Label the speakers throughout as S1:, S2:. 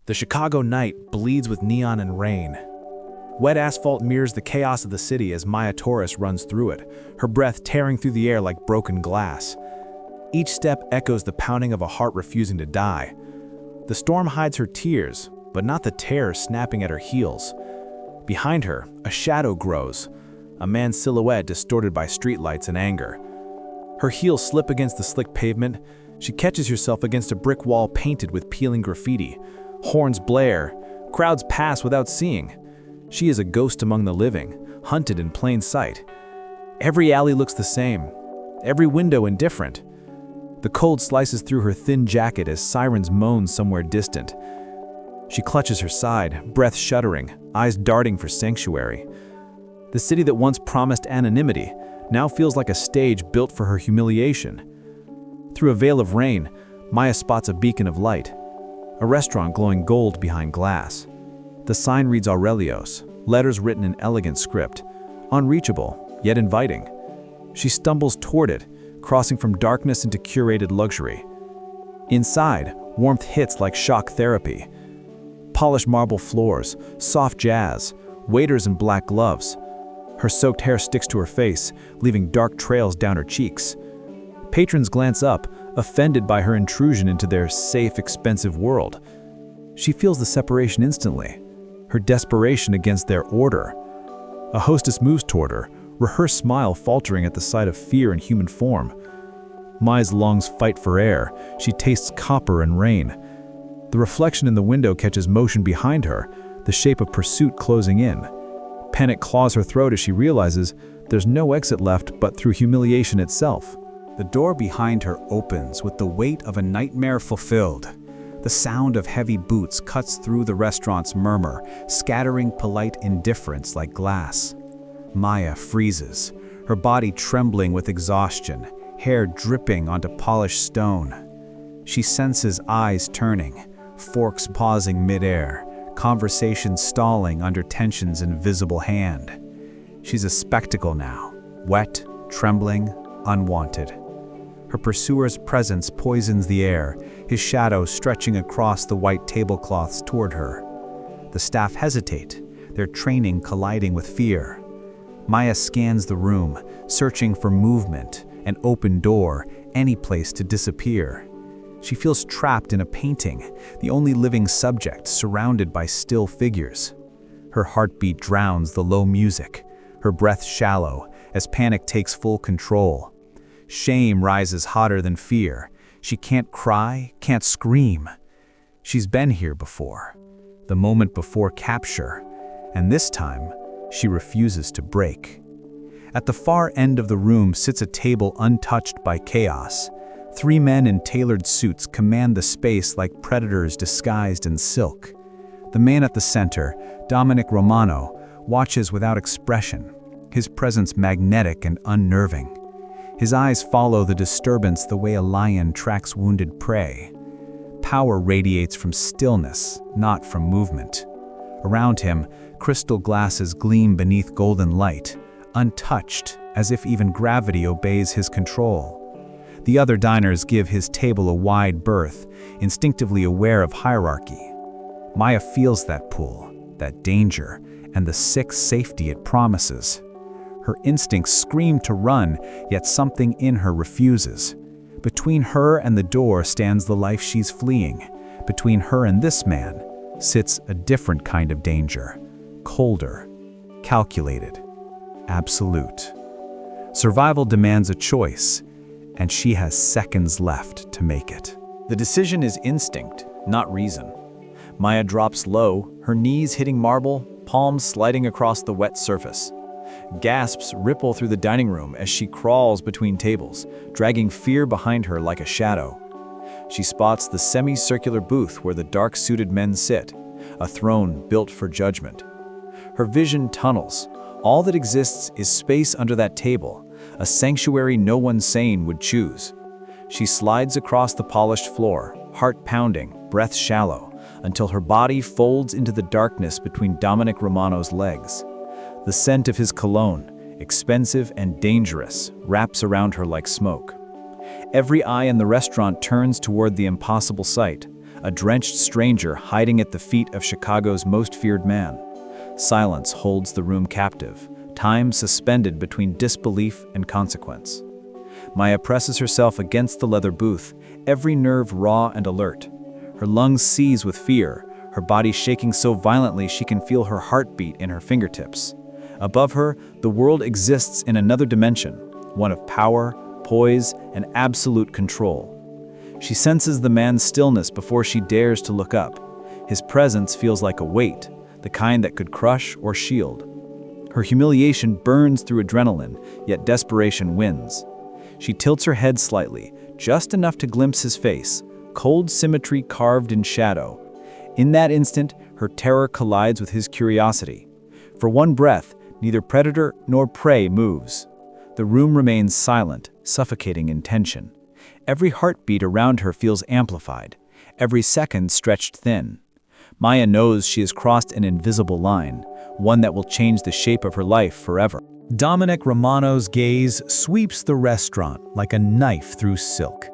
S1: The Chicago night bleeds with neon and rain. Wet asphalt mirrors the chaos of the city as Maya Torres runs through it, her breath tearing through the air like broken glass. Each step echoes the pounding of a heart refusing to die. The storm hides her tears, but not the terror snapping at her heels. Behind her, a shadow grows, a man's silhouette distorted by streetlights and anger. Her heels slip against the slick pavement. She catches herself against a brick wall painted with peeling graffiti. Horns blare. Crowds pass without seeing. She is a ghost among the living, hunted in plain sight. Every alley looks the same, every window indifferent. The cold slices through her thin jacket as sirens moan somewhere distant. She clutches her side, breath shuddering, eyes darting for sanctuary. The city that once promised anonymity now feels like a stage built for her humiliation. Through a veil of rain, Maya spots a beacon of light, a restaurant glowing gold behind glass. The sign reads Aurelios, letters written in elegant script, unreachable, yet inviting. She stumbles toward it, crossing from darkness into curated luxury. Inside, warmth hits like shock therapy. Polished marble floors, soft jazz, waiters in black gloves. Her soaked hair sticks to her face, leaving dark trails down her cheeks. Patrons glance up, offended by her intrusion into their safe, expensive world. She feels the separation instantly, her desperation against their order. A hostess moves toward her, rehearsed smile faltering at the sight of fear in human form. Maya's lungs fight for air. She tastes copper and rain. The reflection in the window catches motion behind her, the shape of pursuit closing in. Panic claws her throat as she realizes there's no exit left but through humiliation itself.
S2: The door behind her opens with the weight of a nightmare fulfilled. The sound of heavy boots cuts through the restaurant's murmur, scattering polite indifference like glass. Maya freezes, her body trembling with exhaustion, hair dripping onto polished stone. She senses eyes turning, forks pausing midair, conversation stalling under tension's invisible hand. She's a spectacle now, wet, trembling, unwanted. Her pursuer's presence poisons the air, his shadow stretching across the white tablecloths toward her. The staff hesitate, their training colliding with fear. Maya scans the room, searching for movement, an open door, any place to disappear. She feels trapped in a painting, the only living subject surrounded by still figures. Her heartbeat drowns the low music, her breath shallow as panic takes full control. Shame rises hotter than fear. She can't cry, can't scream. She's been here before, the moment before capture, and this time, she refuses to break. At the far end of the room sits a table untouched by chaos. 3 men in tailored suits command the space like predators disguised in silk. The man at the center, Dominic Romano, watches without expression, his presence magnetic and unnerving. His eyes follow the disturbance the way a lion tracks wounded prey. Power radiates from stillness, not from movement. Around him, crystal glasses gleam beneath golden light, untouched, as if even gravity obeys his control. The other diners give his table a wide berth, instinctively aware of hierarchy. Maya feels that pull, that danger, and the sick safety it promises. Her instincts scream to run, yet something in her refuses. Between her and the door stands the life she's fleeing. Between her and this man sits a different kind of danger, colder, calculated, absolute. Survival demands a choice, and she has seconds left to make it.
S3: The decision is instinct, not reason. Maya drops low, her knees hitting marble, palms sliding across the wet surface. Gasps ripple through the dining room as she crawls between tables, dragging fear behind her like a shadow. She spots the semicircular booth where the dark-suited men sit, a throne built for judgment. Her vision tunnels. All that exists is space under that table, a sanctuary no one sane would choose. She slides across the polished floor, heart pounding, breath shallow, until her body folds into the darkness between Dominic Romano's legs. The scent of his cologne, expensive and dangerous, wraps around her like smoke. Every eye in the restaurant turns toward the impossible sight, a drenched stranger hiding at the feet of Chicago's most feared man. Silence holds the room captive, time suspended between disbelief and consequence. Maya presses herself against the leather booth, every nerve raw and alert. Her lungs seize with fear, her body shaking so violently she can feel her heartbeat in her fingertips. Above her, the world exists in another dimension, one of power, poise, and absolute control. She senses the man's stillness before she dares to look up. His presence feels like a weight, the kind that could crush or shield. Her humiliation burns through adrenaline, yet desperation wins. She tilts her head slightly, just enough to glimpse his face, cold symmetry carved in shadow. In that instant, her terror collides with his curiosity. For one breath, neither predator nor prey moves. The room remains silent, suffocating in tension. Every heartbeat around her feels amplified, every second stretched thin. Maya knows she has crossed an invisible line, one that will change the shape of her life forever.
S1: Dominic Romano's gaze sweeps the restaurant like a knife through silk.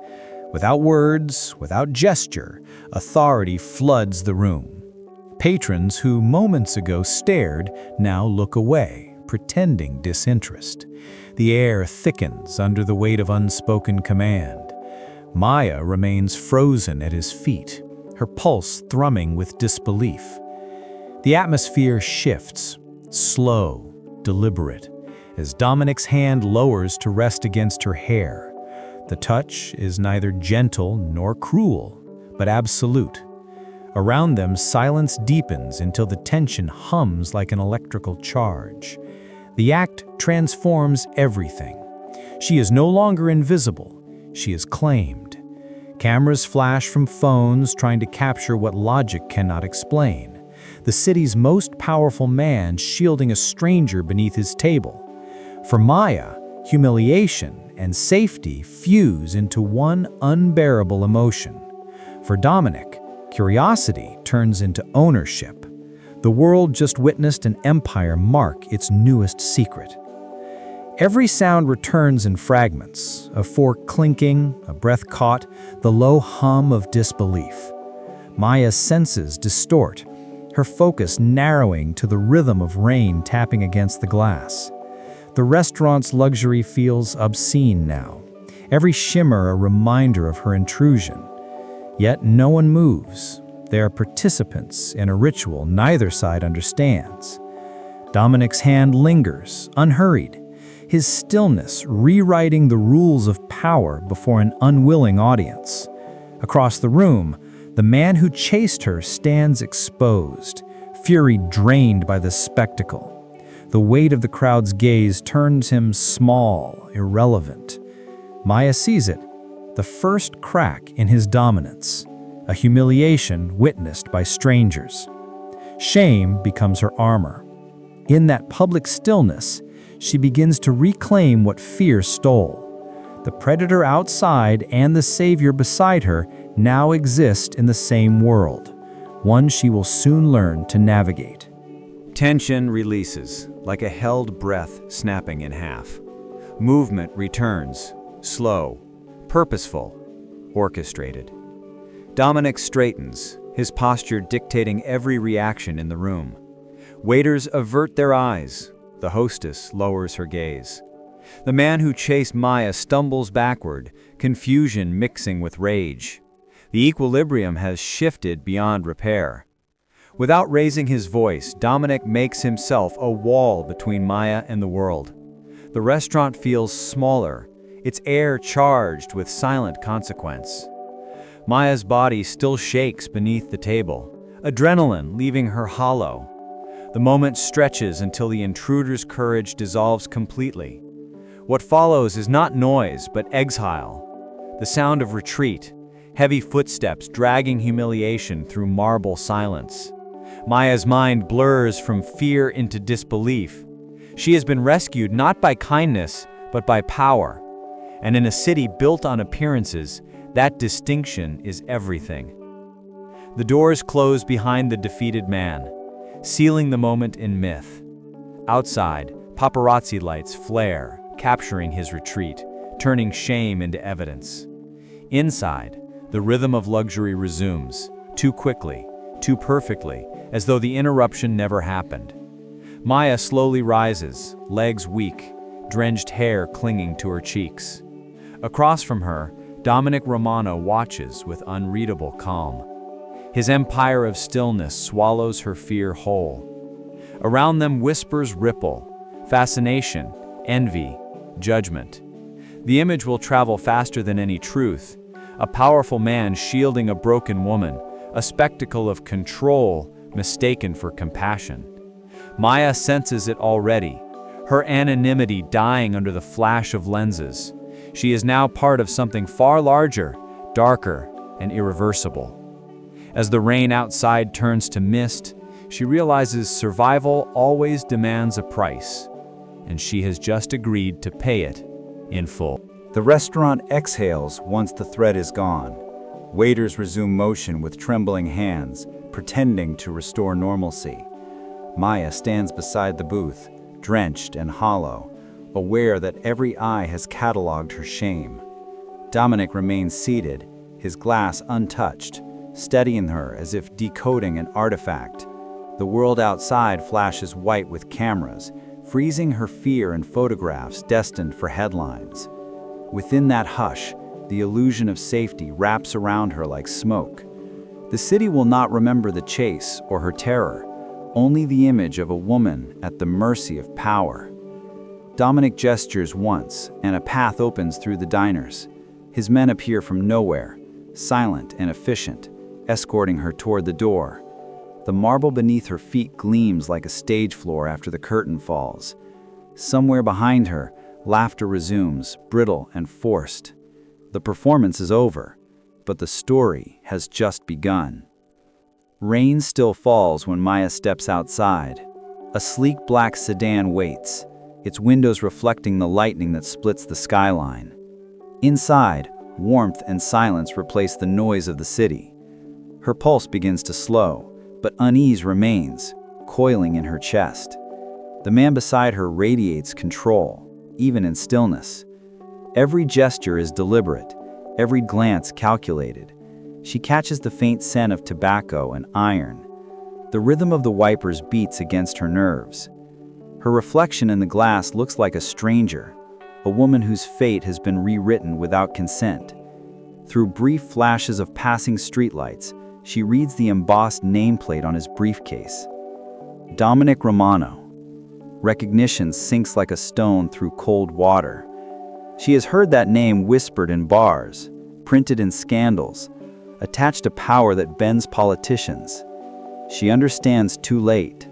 S1: Without words, without gesture, authority floods the room. Patrons who moments ago stared now look away, pretending disinterest. The air thickens under the weight of unspoken command. Maya remains frozen at his feet, her pulse thrumming with disbelief. The atmosphere shifts, slow, deliberate, as Dominic's hand lowers to rest against her hair. The touch is neither gentle nor cruel, but absolute. Around them, silence deepens until the tension hums like an electrical charge. The act transforms everything. She is no longer invisible. She is claimed. Cameras flash from phones trying to capture what logic cannot explain. The city's most powerful man shielding a stranger beneath his table. For Maya, humiliation and safety fuse into one unbearable emotion. For Dominic, curiosity turns into ownership. The world just witnessed an empire mark its newest secret. Every sound returns in fragments, a fork clinking, a breath caught, the low hum of disbelief. Maya's senses distort, her focus narrowing to the rhythm of rain tapping against the glass. The restaurant's luxury feels obscene now, every shimmer a reminder of her intrusion. Yet no one moves. They are participants in a ritual neither side understands. Dominic's hand lingers, unhurried, his stillness rewriting the rules of power before an unwilling audience. Across the room, the man who chased her stands exposed, fury drained by the spectacle. The weight of the crowd's gaze turns him small, irrelevant. Maya sees it, the first crack in his dominance, a humiliation witnessed by strangers. Shame becomes her armor. In that public stillness, she begins to reclaim what fear stole. The predator outside and the savior beside her now exist in the same world, one she will soon learn to navigate.
S3: Tension releases, like a held breath snapping in half. Movement returns, slow, purposeful, orchestrated. Dominic straightens, his posture dictating every reaction in the room. Waiters avert their eyes. The hostess lowers her gaze. The man who chased Maya stumbles backward, confusion mixing with rage. The equilibrium has shifted beyond repair. Without raising his voice, Dominic makes himself a wall between Maya and the world. The restaurant feels smaller, its air charged with silent consequence. Maya's body still shakes beneath the table, adrenaline leaving her hollow. The moment stretches until the intruder's courage dissolves completely. What follows is not noise, but exile. The sound of retreat, heavy footsteps dragging humiliation through marble silence. Maya's mind blurs from fear into disbelief. She has been rescued not by kindness, but by power. And in a city built on appearances, that distinction is everything. The doors close behind the defeated man, sealing the moment in myth. Outside, paparazzi lights flare, capturing his retreat, turning shame into evidence. Inside, the rhythm of luxury resumes, Too quickly, too perfectly, as though the interruption never happened. Maya slowly rises, legs weak, drenched hair clinging to her cheeks. Across from her, Dominic Romano watches with unreadable calm. His empire of stillness swallows her fear whole. Around them whispers ripple, fascination, envy, judgment. The image will travel faster than any truth, a powerful man shielding a broken woman, a spectacle of control mistaken for compassion. Maya senses it already, her anonymity dying under the flash of lenses. She is now part of something far larger, darker, and irreversible. As the rain outside turns to mist, she realizes survival always demands a price, and she has just agreed to pay it in full.
S2: The restaurant exhales once the threat is gone. Waiters resume motion with trembling hands, pretending to restore normalcy. Maya stands beside the booth, drenched and hollow, aware that every eye has cataloged her shame. Dominic remains seated, his glass untouched, steadying her as if decoding an artifact. The world outside flashes white with cameras, freezing her fear in photographs destined for headlines. Within that hush, the illusion of safety wraps around her like smoke. The city will not remember the chase or her terror, only the image of a woman at the mercy of power. Dominic gestures once, and a path opens through the diners. His men appear from nowhere, silent and efficient, escorting her toward the door. The marble beneath her feet gleams like a stage floor after the curtain falls. Somewhere behind her, laughter resumes, brittle and forced. The performance is over, but the story has just begun. Rain still falls when Maya steps outside. A sleek black sedan waits, its windows reflecting the lightning that splits the skyline. Inside, warmth and silence replace the noise of the city. Her pulse begins to slow, but unease remains, coiling in her chest. The man beside her radiates control, even in stillness. Every gesture is deliberate, every glance calculated. She catches the faint scent of tobacco and iron. The rhythm of the wipers beats against her nerves. Her reflection in the glass looks like a stranger, a woman whose fate has been rewritten without consent. Through brief flashes of passing streetlights, she reads the embossed nameplate on his briefcase. Dominic Romano. Recognition sinks like a stone through cold water. She has heard that name whispered in bars, printed in scandals, attached to power that bends politicians. She understands too late.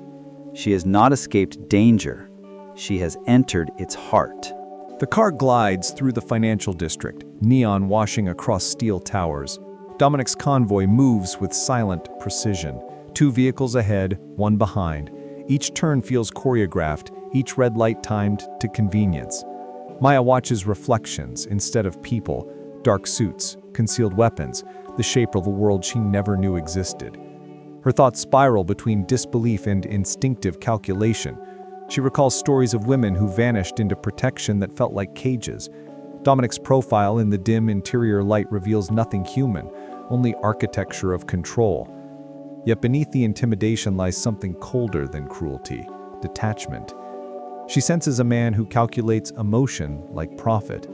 S2: She has not escaped danger. She has entered its heart.
S1: The car glides through the financial district, neon washing across steel towers. Dominic's convoy moves with silent precision. 2 vehicles ahead, 1 behind. Each turn feels choreographed, each red light timed to convenience. Maya watches reflections instead of people, dark suits, concealed weapons, the shape of a world she never knew existed. Her thoughts spiral between disbelief and instinctive calculation. She recalls stories of women who vanished into protection that felt like cages. Dominic's profile in the dim interior light reveals nothing human, only architecture of control. Yet beneath the intimidation lies something colder than cruelty, detachment. She senses a man who calculates emotion like profit.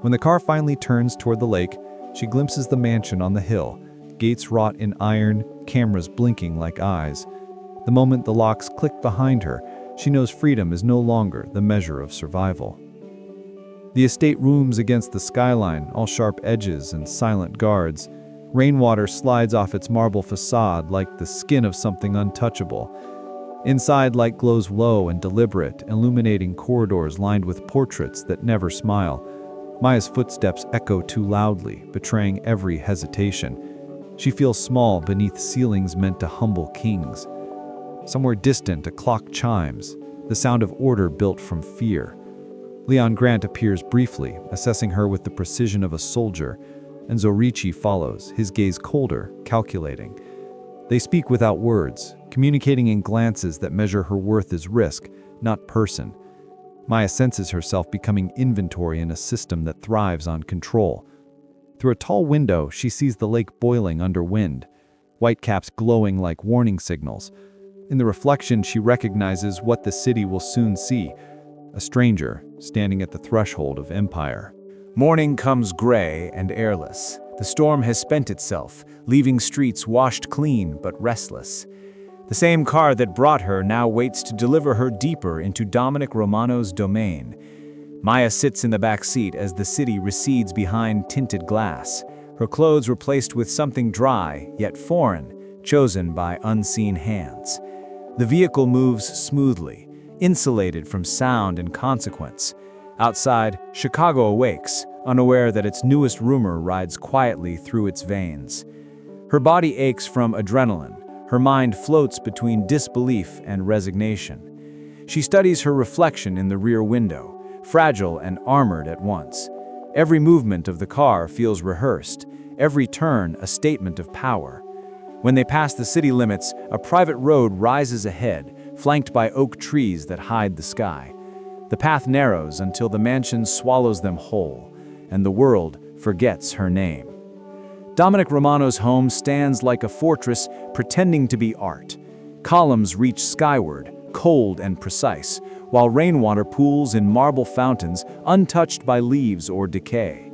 S1: When the car finally turns toward the lake, she glimpses the mansion on the hill, gates wrought in iron, cameras blinking like eyes. The moment the locks click behind her, she knows freedom is no longer the measure of survival. The estate looms against the skyline, all sharp edges and silent guards. Rainwater slides off its marble facade like the skin of something untouchable. Inside, light glows low and deliberate, illuminating corridors lined with portraits that never smile. Maya's footsteps echo too loudly, betraying every hesitation. She feels small beneath ceilings meant to humble kings. Somewhere distant, a clock chimes, the sound of order built from fear. Leon Grant appears briefly, assessing her with the precision of a soldier, and Zorichi follows, his gaze colder, calculating. They speak without words, communicating in glances that measure her worth as risk, not person. Maya senses herself becoming inventory in a system that thrives on control. Through a tall window, she sees the lake boiling under wind.
S3: whitecaps glowing like warning signals. In the reflection, she recognizes what the city will soon see, a stranger standing at the threshold of empire.
S1: Morning comes gray and airless. The storm has spent itself, leaving streets washed clean but restless. The same car that brought her now waits to deliver her deeper into Dominic Romano's domain. Maya sits in the back seat as the city recedes behind tinted glass, her clothes replaced with something dry yet foreign, chosen by unseen hands. The vehicle moves smoothly, insulated from sound and consequence. Outside, Chicago awakes, unaware that its newest rumor rides quietly through its veins. Her body aches from adrenaline. Her mind floats between disbelief and resignation. She studies her reflection in the rear window, fragile and armored at once. Every movement of the car feels rehearsed, every turn a statement of power. When they pass the city limits, a private road rises ahead, flanked by oak trees that hide the sky. The path narrows until the mansion swallows them whole, and the world forgets her name. Dominic Romano's home stands like a fortress pretending to be art. Columns reach skyward, cold and precise, while rainwater pools in marble fountains untouched by leaves or decay.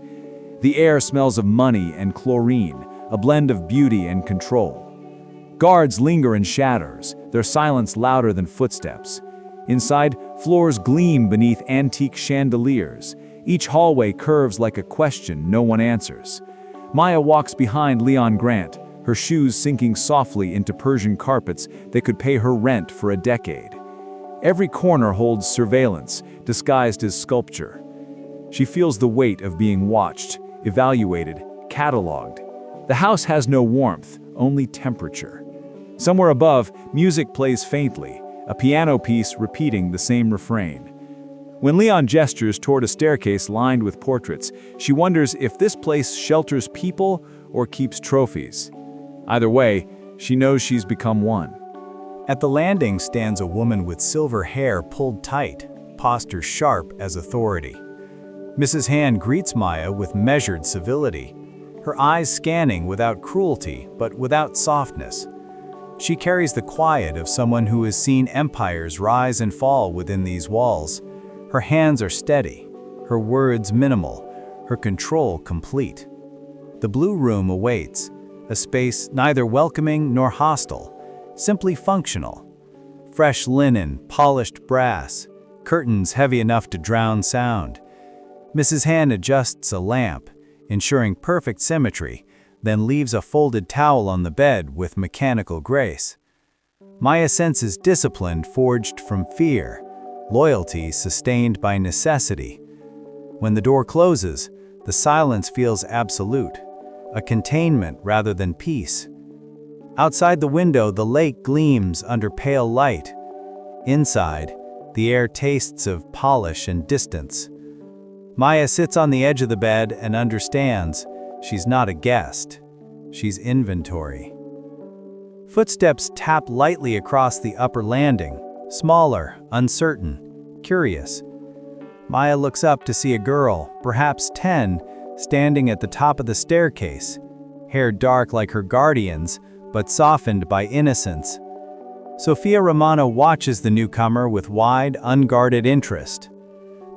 S1: The air smells of money and chlorine, a blend of beauty and control. Guards linger in shadows, their silence louder than footsteps. Inside, floors gleam beneath antique chandeliers. Each hallway curves like a question no one answers. Maya walks behind Leon Grant, her shoes sinking softly into Persian carpets that could pay her rent for a decade. Every corner holds surveillance, disguised as sculpture. She feels the weight of being watched, evaluated, cataloged. The house has no warmth, only temperature. Somewhere above, music plays faintly, a piano piece repeating the same refrain. When Leon gestures toward a staircase lined with portraits, she wonders if this place shelters people or keeps trophies. Either way, she knows she's become one.
S2: At the landing stands a woman with silver hair pulled tight, posture sharp as authority. Mrs. Hand greets Maya with measured civility, her eyes scanning without cruelty but without softness. She carries the quiet of someone who has seen empires rise and fall within these walls. Her hands are steady, her words minimal, her control complete. The blue room awaits, a space neither welcoming nor hostile, simply functional. Fresh linen, polished brass, curtains heavy enough to drown sound. Mrs. Hand adjusts a lamp, ensuring perfect symmetry, then leaves a folded towel on the bed with mechanical grace. Maya senses discipline forged from fear, loyalty sustained by necessity. When the door closes, the silence feels absolute, a containment rather than peace. Outside the window, the lake gleams under pale light. Inside, the air tastes of polish and distance. Maya sits on the edge of the bed and understands she's not a guest. She's inventory. Footsteps tap lightly across the upper landing, smaller, uncertain, curious. Maya looks up to see a girl, perhaps 10, standing at the top of the staircase, hair dark like her guardian's, but softened by innocence. Sophia Romano watches the newcomer with wide, unguarded interest.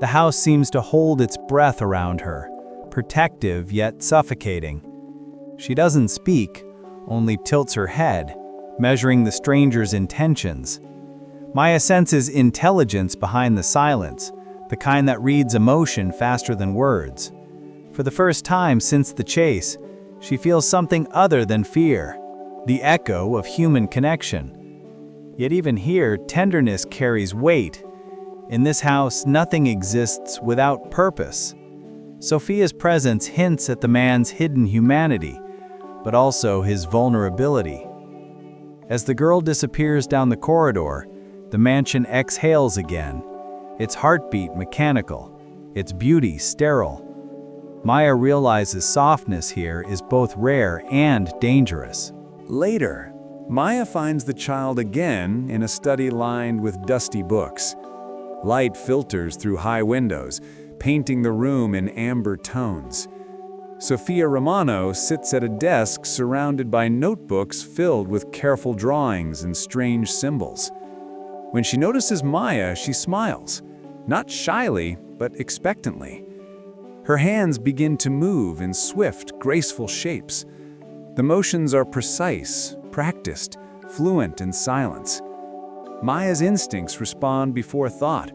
S2: The house seems to hold its breath around her, protective yet suffocating. She doesn't speak, only tilts her head, measuring the stranger's intentions. Maya senses intelligence behind the silence, the kind that reads emotion faster than words. For the first time since the chase, she feels something other than fear, the echo of human connection. Yet even here, tenderness carries weight. In this house, nothing exists without purpose. Sophia's presence hints at the man's hidden humanity, but also his vulnerability. As the girl disappears down the corridor, the mansion exhales again, its heartbeat mechanical, its beauty sterile. Maya realizes softness here is both rare and dangerous.
S4: Later, Maya finds the child again in a study lined with dusty books. Light filters through high windows, painting the room in amber tones. Sophia Romano sits at a desk surrounded by notebooks filled with careful drawings and strange symbols. When she notices Maya, she smiles, not shyly, but expectantly. Her hands begin to move in swift, graceful shapes. The motions are precise, practiced, fluent in silence. Maya's instincts respond before thought.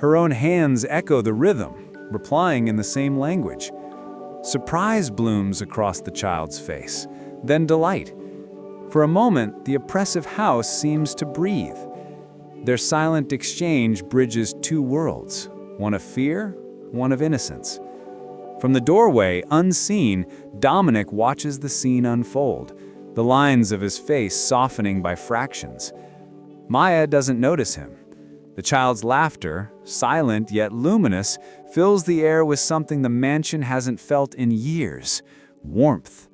S4: Her own hands echo the rhythm, replying in the same language. Surprise blooms across the child's face, then delight. For a moment, the oppressive house seems to breathe. Their silent exchange bridges two worlds, one of fear, one of innocence. From the doorway, unseen, Dominic watches the scene unfold, the lines of his face softening by fractions. Maya doesn't notice him. The child's laughter, silent yet luminous, fills the air with something the mansion hasn't felt in years: warmth.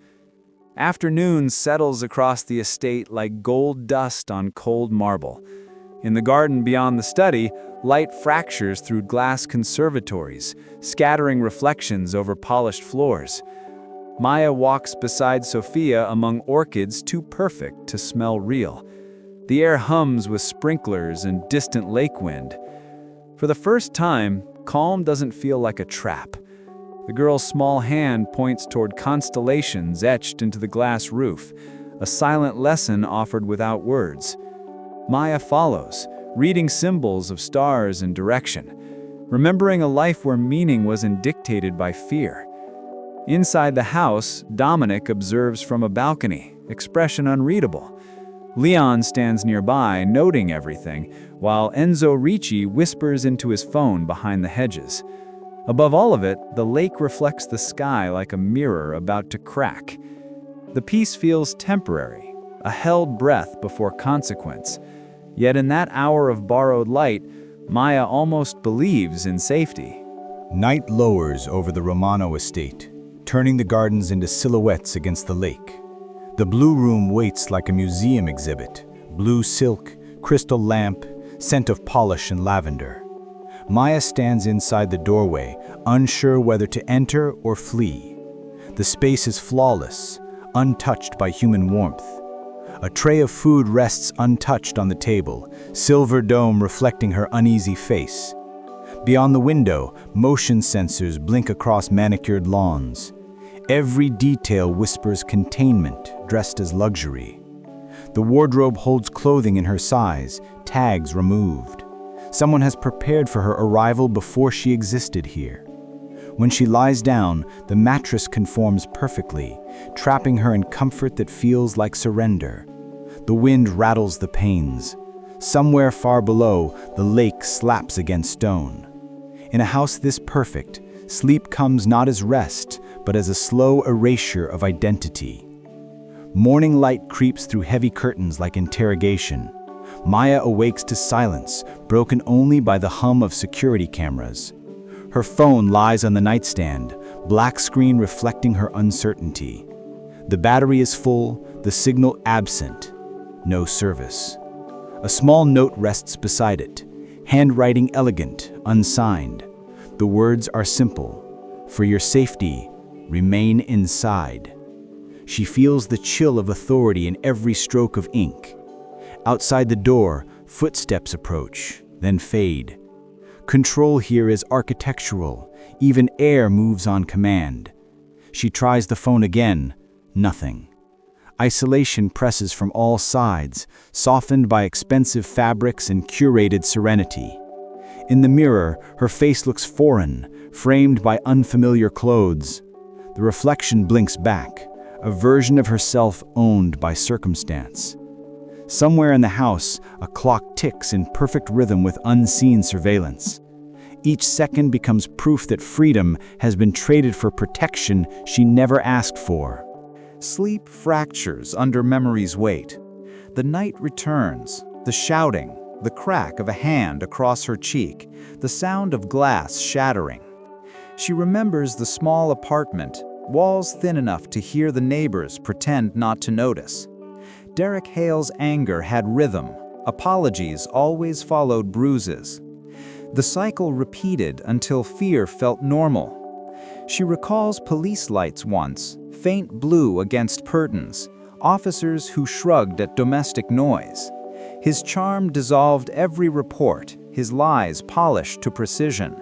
S4: Afternoon settles across the estate like gold dust on cold marble. In the garden beyond the study, light fractures through glass conservatories, scattering reflections over polished floors. Maya walks beside Sophia among orchids too perfect to smell real. The air hums with sprinklers and distant lake wind. For the first time, calm doesn't feel like a trap. The girl's small hand points toward constellations etched into the glass roof, a silent lesson offered without words. Maya follows, reading symbols of stars and direction, remembering a life where meaning wasn't dictated by fear. Inside the house, Dominic observes from a balcony, expression unreadable. Leon stands nearby, noting everything, while Enzo Ricci whispers into his phone behind the hedges. Above all of it, the lake reflects the sky like a mirror about to crack. The peace feels temporary, a held breath before consequence. Yet in that hour of borrowed light, Maya almost believes in safety.
S2: Night lowers over the Romano estate, turning the gardens into silhouettes against the lake. The blue room waits like a museum exhibit, blue silk, crystal lamp, scent of polish and lavender. Maya stands inside the doorway, unsure whether to enter or flee. The space is flawless, untouched by human warmth. A tray of food rests untouched on the table, silver dome reflecting her uneasy face. Beyond the window, motion sensors blink across manicured lawns. Every detail whispers containment, dressed as luxury. The wardrobe holds clothing in her size, tags removed. Someone has prepared for her arrival before she existed here. When she lies down, the mattress conforms perfectly, trapping her in comfort that feels like surrender. The wind rattles the panes. Somewhere far below, the lake slaps against stone. In a house this perfect, sleep comes not as rest, but as a slow erasure of identity. Morning light creeps through heavy curtains like interrogation. Maya awakes to silence, broken only by the hum of security cameras. Her phone lies on the nightstand, black screen reflecting her uncertainty. The battery is full, the signal absent. No service. A small note rests beside it, handwriting elegant, unsigned. The words are simple. For your safety, remain inside. She feels the chill of authority in every stroke of ink. Outside the door, footsteps approach, then fade. Control here is architectural. Even air moves on command. She tries the phone again. Nothing. Isolation presses from all sides, softened by expensive fabrics and curated serenity. In the mirror, her face looks foreign, framed by unfamiliar clothes. The reflection blinks back, a version of herself owned by circumstance. Somewhere in the house, a clock ticks in perfect rhythm with unseen surveillance. Each second becomes proof that freedom has been traded for protection she never asked for.
S3: Sleep fractures under memory's weight. The night returns, the shouting, the crack of a hand across her cheek, the sound of glass shattering. She remembers the small apartment, walls thin enough to hear the neighbors pretend not to notice. Derek Hale's anger had rhythm. Apologies always followed bruises. The cycle repeated until fear felt normal.
S2: She recalls police lights once, faint blue against curtains, officers who shrugged at domestic noise. His charm dissolved every report, his lies polished to precision.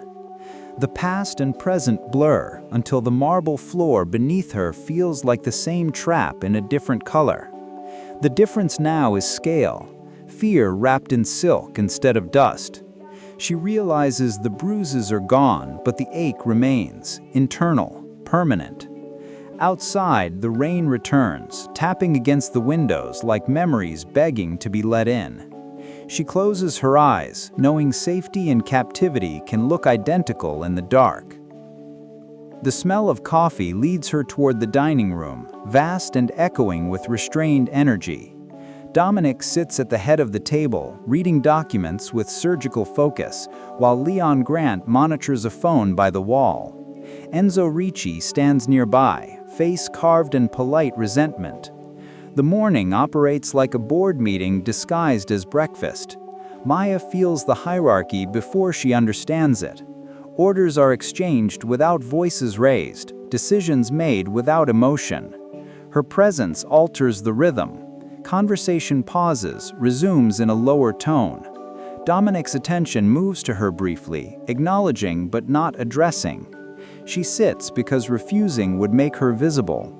S2: The past and present blur until the marble floor beneath her feels like the same trap in a different color. The difference now is scale, fear wrapped in silk instead of dust. She realizes the bruises are gone, but the ache remains, internal, permanent. Outside, the rain returns, tapping against the windows like memories begging to be let in. She closes her eyes, knowing safety and captivity can look identical in the dark. The smell of coffee leads her toward the dining room, vast and echoing with restrained energy. Dominic sits at the head of the table, reading documents with surgical focus, while Leon Grant monitors a phone by the wall. Enzo Ricci stands nearby, face carved in polite resentment. The morning operates like a board meeting disguised as breakfast. Maya feels the hierarchy before she understands it. Orders are exchanged without voices raised, decisions made without emotion. Her presence alters the rhythm. Conversation pauses, resumes in a lower tone. Dominic's attention moves to her briefly, acknowledging but not addressing. She sits because refusing would make her visible.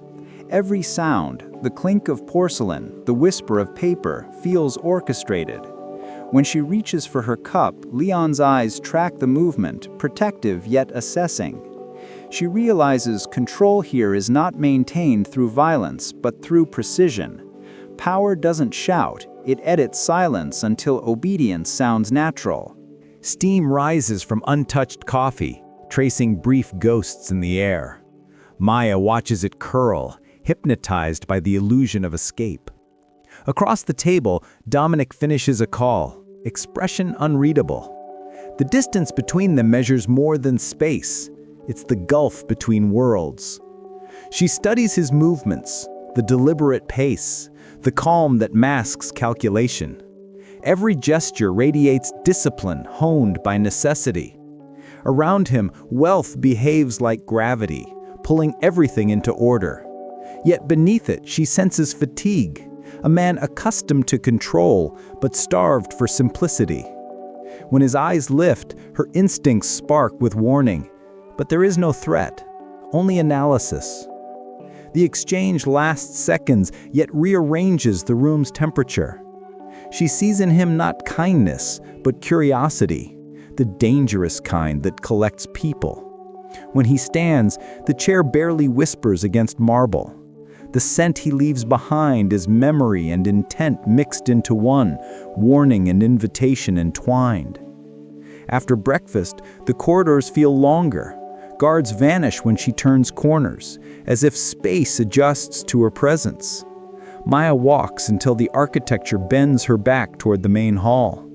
S2: Every sound, the clink of porcelain, the whisper of paper, feels orchestrated. When she reaches for her cup, Leon's eyes track the movement, protective yet assessing. She realizes control here is not maintained through violence, but through precision. Power doesn't shout, it edits silence until obedience sounds natural.
S3: Steam rises from untouched coffee, tracing brief ghosts in the air. Maya watches it curl, hypnotized by the illusion of escape. Across the table, Dominic finishes a call, expression unreadable. The distance between them measures more than space. It's the gulf between worlds. She studies his movements, the deliberate pace, the calm that masks calculation. Every gesture radiates discipline honed by necessity. Around him, wealth behaves like gravity, pulling everything into order. Yet beneath it, she senses fatigue, a man accustomed to control, but starved for simplicity. When his eyes lift, her instincts spark with warning, but there is no threat, only analysis. The exchange lasts seconds, yet rearranges the room's temperature. She sees in him not kindness, but curiosity, the dangerous kind that collects people. When he stands, the chair barely whispers against marble. The scent he leaves behind is memory and intent mixed into one, warning and invitation entwined. After breakfast, the corridors feel longer. Guards vanish when she turns corners, as if space adjusts to her presence. Maya walks until the architecture bends her back toward the main hall.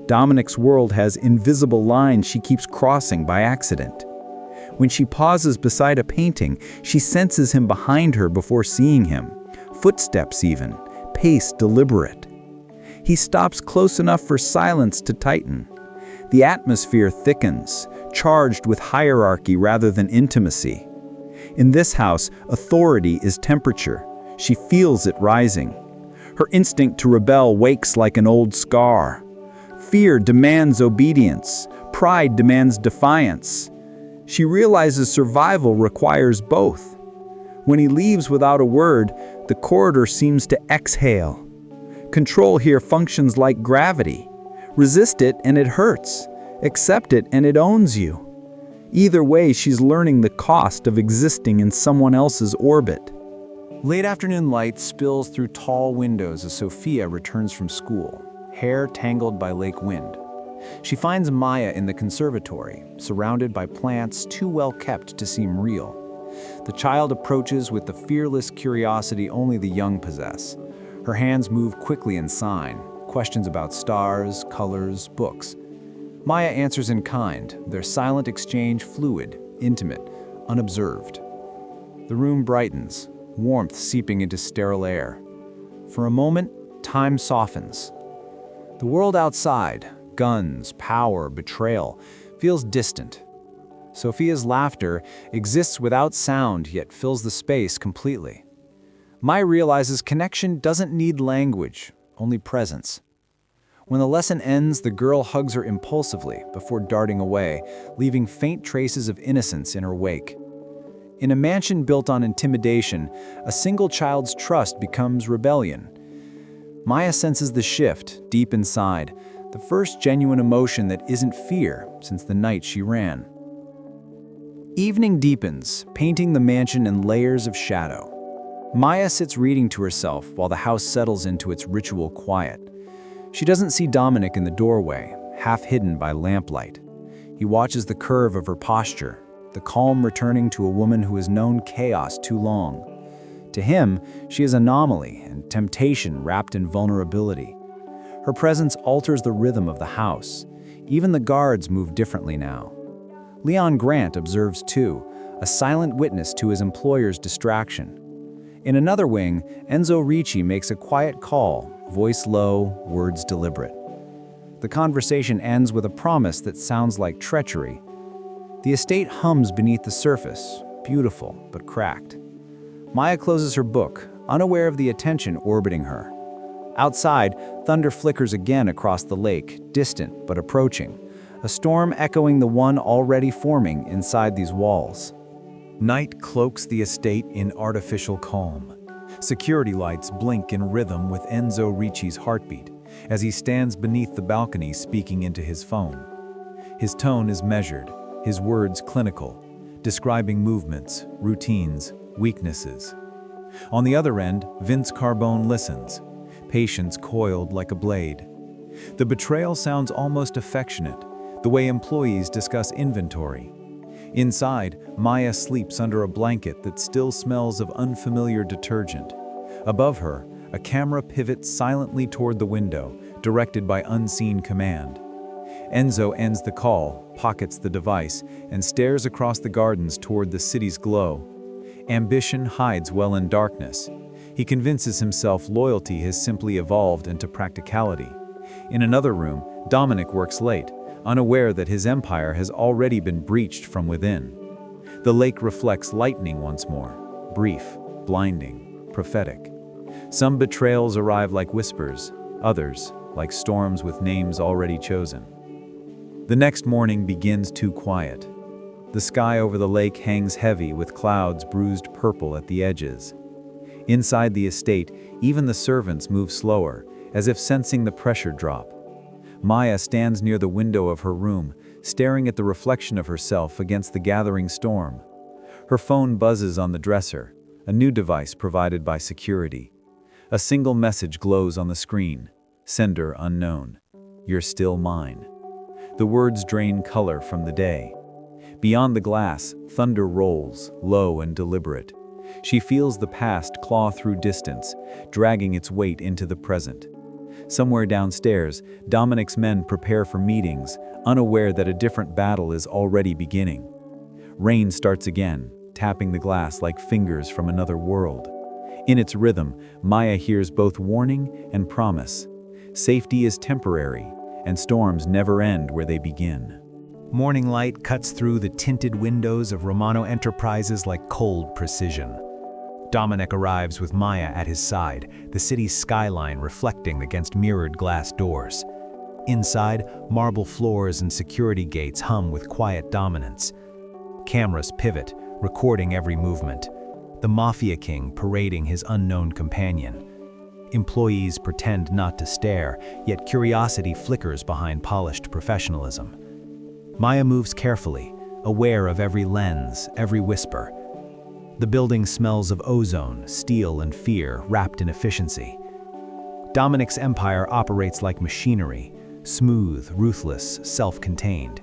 S3: Dominic's world has invisible lines she keeps crossing by accident. When she pauses beside a painting, she senses him behind her before seeing him, footsteps even, pace deliberate. He stops close enough for silence to tighten. The atmosphere thickens, charged with hierarchy rather than intimacy. In this house, authority is temperature. She feels it rising. Her instinct to rebel wakes like an old scar. Fear demands obedience. Pride demands defiance. She realizes survival requires both. When he leaves without a word, the corridor seems to exhale. Control here functions like gravity. Resist it and it hurts. Accept it and it owns you. Either way, she's learning the cost of existing in someone else's orbit.
S1: Late afternoon light spills through tall windows as Sophia returns from school, hair tangled by lake wind. She finds Maya in the conservatory, surrounded by plants too well kept to seem real. The child approaches with the fearless curiosity only the young possess. Her hands move quickly in sign, questions about stars, colors, books. Maya answers in kind, their silent exchange fluid, intimate, unobserved. The room brightens, warmth seeping into sterile air. For a moment, time softens. The world outside, guns, power, betrayal, feels distant.
S2: Sophia's laughter exists without sound yet fills the space completely. Maya realizes connection doesn't need language, only presence. When the lesson ends, the girl hugs her impulsively before darting away, leaving faint traces of innocence in her wake. In a mansion built on intimidation, a single child's trust becomes rebellion. Maya senses the shift deep inside, the first genuine emotion that isn't fear since the night she ran. Evening deepens, painting the mansion in layers of shadow. Maya sits reading to herself while the house settles into its ritual quiet. She doesn't see Dominic in the doorway, half hidden by lamplight. He watches the curve of her posture, the calm returning to a woman who has known chaos too long. To him, she is anomaly and temptation wrapped in vulnerability. Her presence alters the rhythm of the house. Even the guards move differently now. Leon Grant observes too, a silent witness to his employer's distraction. In another wing, Enzo Ricci makes a quiet call, voice low, words deliberate. The conversation ends with a promise that sounds like treachery. The estate hums beneath the surface, beautiful but cracked. Maya closes her book, unaware of the attention orbiting her. Outside, thunder flickers again across the lake, distant but approaching, a storm echoing the one already forming inside these walls.
S3: Night cloaks the estate in artificial calm. Security lights blink in rhythm with Enzo Ricci's heartbeat as he stands beneath the balcony speaking into his phone. His tone is measured, his words clinical, describing movements, routines, weaknesses. On the other end, Vince Carbone listens, patience coiled like a blade. The betrayal sounds almost affectionate, the way employees discuss inventory. Inside, Maya sleeps under a blanket that still smells of unfamiliar detergent. Above her, a camera pivots silently toward the window, directed by unseen command. Enzo ends the call, pockets the device, and stares across the gardens toward the city's glow. Ambition hides well in darkness. He convinces himself loyalty has simply evolved into practicality. In another room, Dominic works late, unaware that his empire has already been breached from within. The lake reflects lightning once more, brief, blinding, prophetic. Some betrayals arrive like whispers, others like storms with names already chosen. The next morning begins too quiet. The sky over the lake hangs heavy with clouds bruised purple at the edges. Inside the estate, even the servants move slower, as if sensing the pressure drop. Maya stands near the window of her room, staring at the reflection of herself against the gathering storm. Her phone buzzes on the dresser, a new device provided by security. A single message glows on the screen, sender unknown. You're still mine. The words drain color from the day. Beyond the glass, thunder rolls, low and deliberate. She feels the past claw through distance, dragging its weight into the present. Somewhere downstairs, Dominic's men prepare for meetings, unaware that a different battle is already beginning. Rain starts again, tapping the glass like fingers from another world. In its rhythm, Maya hears both warning and promise. Safety is temporary, and storms never end where they begin.
S1: Morning light cuts through the tinted windows of Romano Enterprises like cold precision. Dominic arrives with Maya at his side, the city's skyline reflecting against mirrored glass doors. Inside, marble floors and security gates hum with quiet dominance. Cameras pivot, recording every movement. The mafia king parading his unknown companion. Employees pretend not to stare, yet curiosity flickers behind polished professionalism. Maya moves carefully, aware of every lens, every whisper. The building smells of ozone, steel, and fear wrapped in efficiency. Dominic's empire operates like machinery, smooth, ruthless, self-contained.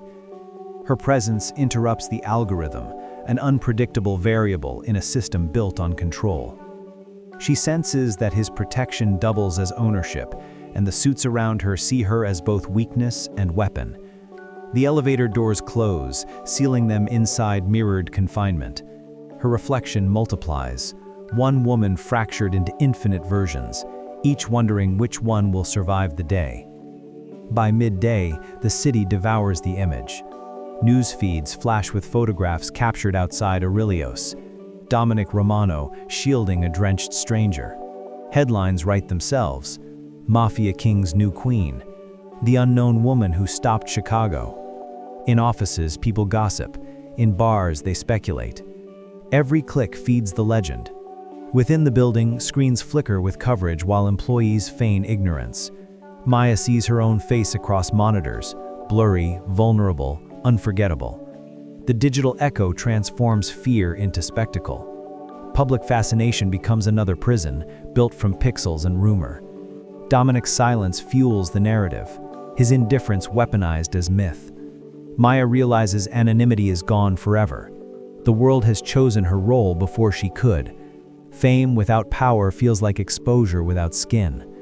S1: Her presence interrupts the algorithm, an unpredictable variable in a system built on control. She senses that his protection doubles as ownership, and the suits around her see her as both weakness and weapon. The elevator doors close, sealing them inside mirrored confinement. Her reflection multiplies, one woman fractured into infinite versions, each wondering which one will survive the day. By midday, the city devours the image.
S2: News feeds flash with photographs captured outside Aurelios. Dominic Romano shielding a drenched stranger. Headlines write themselves. Mafia King's new queen. The unknown woman who stopped Chicago. In offices, people gossip. In bars, they speculate. Every click feeds the legend. Within the building, screens flicker with coverage while employees feign ignorance. Maya sees her own face across monitors, blurry, vulnerable, unforgettable. The digital echo transforms fear into spectacle. Public fascination becomes another prison, built from pixels and rumor. Dominic's silence fuels the narrative, his indifference weaponized as myth. Maya realizes anonymity is gone forever. The world has chosen her role before she could. Fame without power feels like exposure without skin.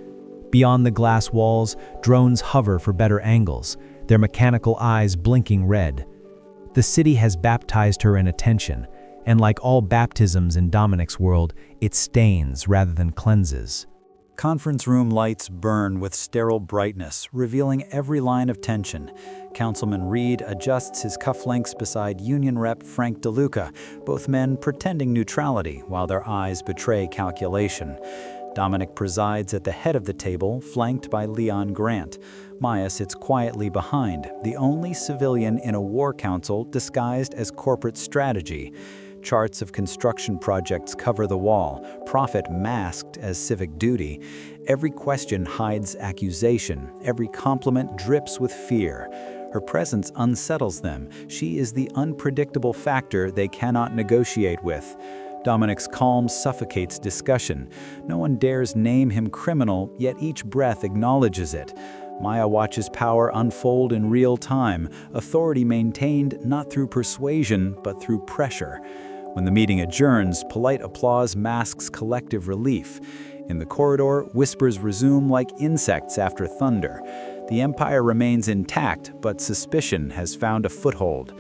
S2: Beyond the glass walls, drones hover for better angles, their mechanical eyes blinking red. The city has baptized her in attention, and like all baptisms in Dominic's world, it stains rather than cleanses.
S3: Conference room lights burn with sterile brightness, revealing every line of tension. Councilman Reed adjusts his cufflinks beside Union Rep Frank DeLuca, both men pretending neutrality while their eyes betray calculation. Dominic presides at the head of the table, flanked by Leon Grant. Maya sits quietly behind, the only civilian in a war council disguised as corporate strategy. Charts of construction projects cover the wall, profit masked as civic duty. Every question hides accusation, every compliment drips with fear. Her presence unsettles them. She is the unpredictable factor they cannot negotiate with. Dominic's calm suffocates discussion. No one dares name him criminal, yet each breath acknowledges it. Maya watches power unfold in real time, authority maintained not through persuasion, but through pressure. When the meeting adjourns, polite applause masks collective relief. In the corridor, whispers resume like insects after thunder. The empire remains intact, but suspicion has found a foothold.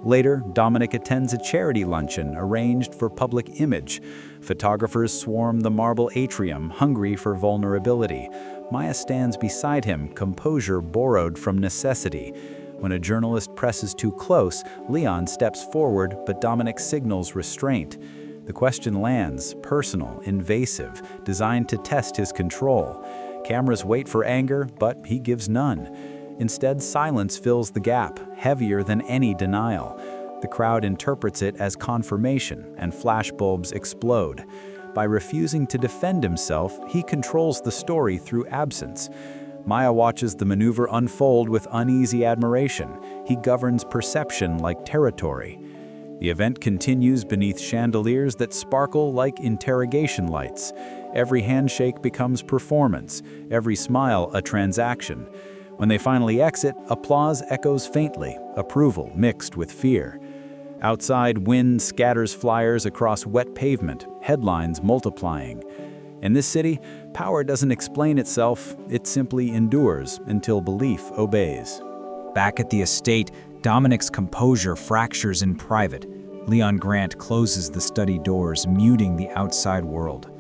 S3: Later, Dominic attends a charity luncheon arranged for public image. Photographers swarm the marble atrium, hungry for vulnerability. Maya stands beside him, composure borrowed from necessity. When a journalist presses too close, Leon steps forward, but Dominic signals restraint. The question lands, personal, invasive, designed to test his control. Cameras wait for anger, but he gives none. Instead, silence fills the gap, heavier than any denial. The crowd interprets it as confirmation, and flashbulbs explode. By refusing to defend himself, he controls the story through absence. Maya watches the maneuver unfold with uneasy admiration. He governs perception like territory. The event continues beneath chandeliers that sparkle like interrogation lights. Every handshake becomes performance, every smile a transaction. When they finally exit, applause echoes faintly, approval mixed with fear. Outside, wind scatters flyers across wet pavement, headlines multiplying. In this city, power doesn't explain itself, it simply endures until belief obeys.
S2: Back at the estate, Dominic's composure fractures in private. Leon Grant closes the study doors, muting the outside world.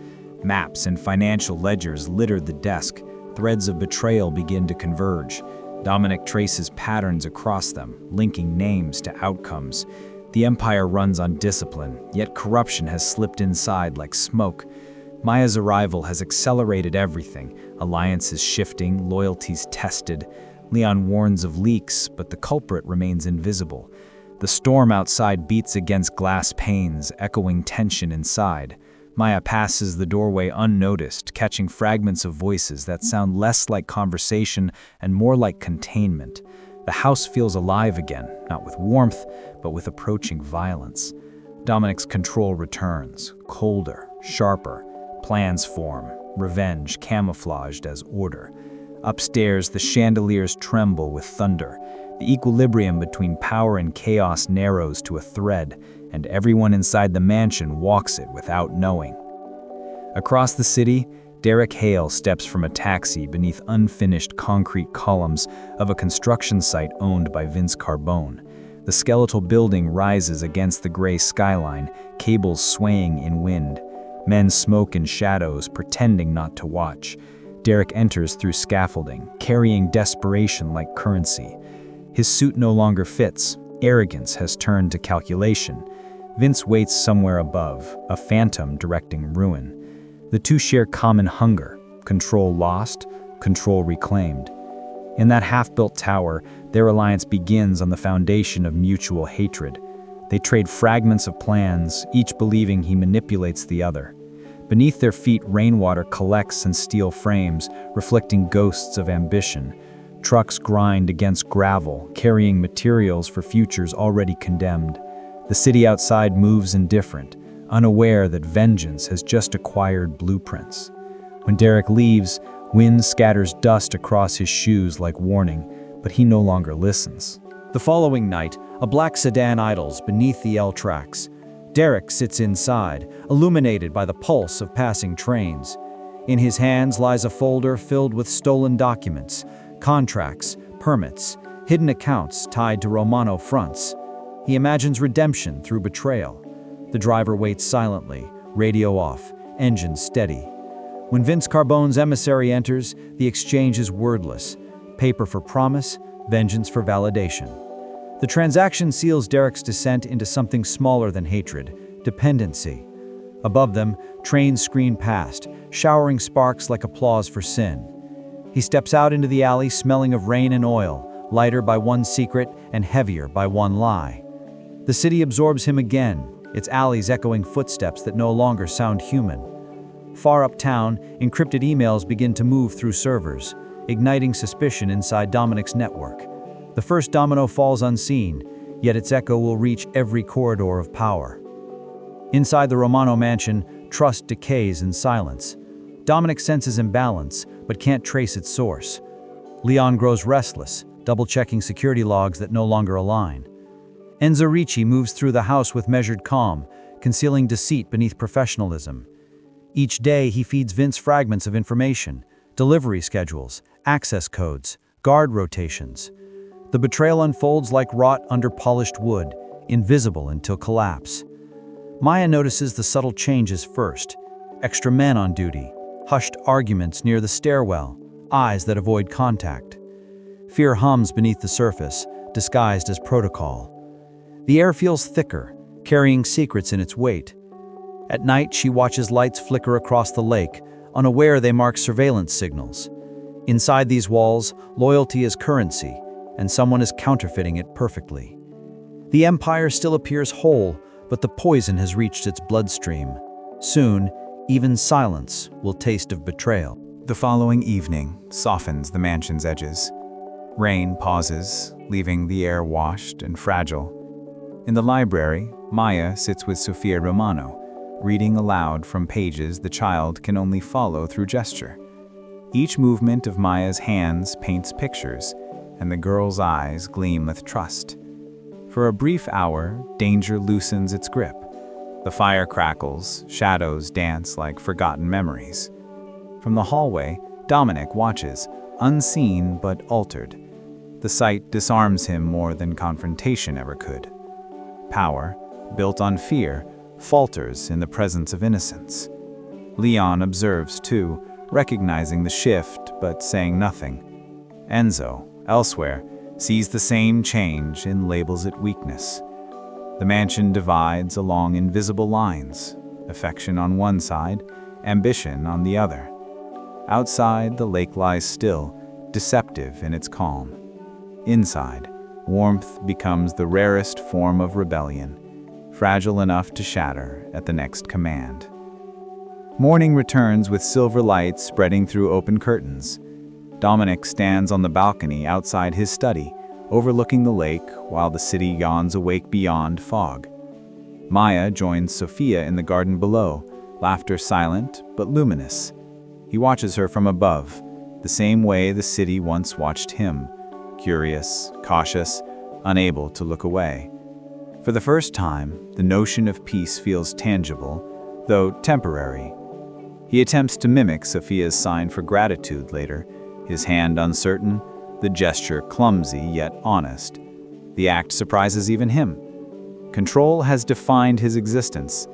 S2: Maps and financial ledgers litter the desk. Threads of betrayal begin to converge. Dominic traces patterns across them, linking names to outcomes. The empire runs on discipline, yet corruption has slipped inside like smoke. Maya's arrival has accelerated everything. Alliances shifting, loyalties tested. Leon warns of leaks, but the culprit remains invisible. The storm outside beats against glass panes, echoing tension inside. Maya passes the doorway unnoticed, catching fragments of voices that sound less like conversation and more like containment. The house feels alive again, not with warmth, but with approaching violence. Dominic's control returns, colder, sharper. Plans form, revenge camouflaged as order. Upstairs, the chandeliers tremble with thunder. The equilibrium between power and chaos narrows to a thread, and everyone inside the mansion walks it without knowing. Across the city, Derek Hale steps from a taxi beneath unfinished concrete columns of a construction site owned by Vince Carbone. The skeletal building rises against the gray skyline, cables swaying in wind. Men smoke in shadows, pretending not to watch. Derek enters through scaffolding, carrying desperation like currency. His suit no longer fits. Arrogance has turned to calculation. Vince waits somewhere above, a phantom directing ruin. The two share common hunger, control lost, control reclaimed. In that half-built tower, their alliance begins on the foundation of mutual hatred. They trade fragments of plans, each believing he manipulates the other. Beneath their feet, rainwater collects in steel frames, reflecting ghosts of ambition. Trucks grind against gravel, carrying materials for futures already condemned. The city outside moves indifferent, unaware that vengeance has just acquired blueprints. When Derek leaves, wind scatters dust across his shoes like warning, but he no longer listens.
S3: The following night, a black sedan idles beneath the L tracks. Derek sits inside, illuminated by the pulse of passing trains. In his hands lies a folder filled with stolen documents, contracts, permits, hidden accounts tied to Romano fronts. He imagines redemption through betrayal. The driver waits silently, radio off, engine steady. When Vince Carbone's emissary enters, the exchange is wordless. Paper for promise, vengeance for validation. The transaction seals Derek's descent into something smaller than hatred, dependency. Above them, trains screen past, showering sparks like applause for sin. He steps out into the alley smelling of rain and oil, lighter by one secret and heavier by one lie. The city absorbs him again, its alleys echoing footsteps that no longer sound human. Far uptown, encrypted emails begin to move through servers, igniting suspicion inside Dominic's network. The first domino falls unseen, yet its echo will reach every corridor of power. Inside the Romano mansion, trust decays in silence. Dominic senses imbalance, but can't trace its source. Leon grows restless, double-checking security logs that no longer align. Enzo Ricci moves through the house with measured calm, concealing deceit beneath professionalism. Each day, he feeds Vince fragments of information, delivery schedules, access codes, guard rotations. The betrayal unfolds like rot under polished wood, invisible until collapse. Maya notices the subtle changes first. Extra men on duty, hushed arguments near the stairwell, eyes that avoid contact. Fear hums beneath the surface, disguised as protocol. The air feels thicker, carrying secrets in its weight. At night, she watches lights flicker across the lake, unaware they mark surveillance signals. Inside these walls, loyalty is currency, and someone is counterfeiting it perfectly. The Empire still appears whole, but the poison has reached its bloodstream. Soon, even silence will taste of betrayal.
S2: The following evening softens the mansion's edges. Rain pauses, leaving the air washed and fragile. In the library, Maya sits with Sofia Romano, reading aloud from pages the child can only follow through gesture. Each movement of Maya's hands paints pictures, and the girl's eyes gleam with trust. For a brief hour, danger loosens its grip. The fire crackles, shadows dance like forgotten memories. From the hallway, Dominic watches, unseen but altered. The sight disarms him more than confrontation ever could. Power, built on fear, falters in the presence of innocence. Leon observes too, recognizing the shift but saying nothing. Enzo, elsewhere, sees the same change and labels it weakness. The mansion divides along invisible lines, affection on one side, ambition on the other. Outside, the lake lies still, deceptive in its calm. Inside, warmth becomes the rarest form of rebellion, fragile enough to shatter at the next command. Morning returns with silver lights spreading through open curtains. Dominic stands on the balcony outside his study, overlooking the lake while the city yawns awake beyond fog. Maya joins Sofia in the garden below, laughter silent but luminous. He watches her from above, the same way the city once watched him, curious, cautious, unable to look away. For the first time, the notion of peace feels tangible, though temporary. He attempts to mimic Sofia's sign for gratitude later, his hand uncertain, the gesture clumsy yet honest. The act surprises even him. Control has defined his existence.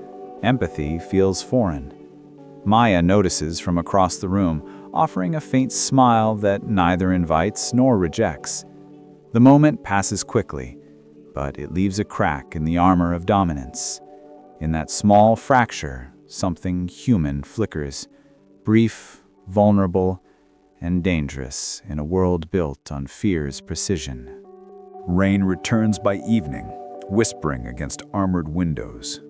S2: Empathy feels foreign. Maya notices from across the room, offering a faint smile that neither invites nor rejects. The moment passes quickly. but it leaves a crack in the armor of dominance. In that small fracture, something human flickers, brief, vulnerable, and dangerous in a world built on fear's precision.
S4: Rain returns by evening, whispering against armored windows.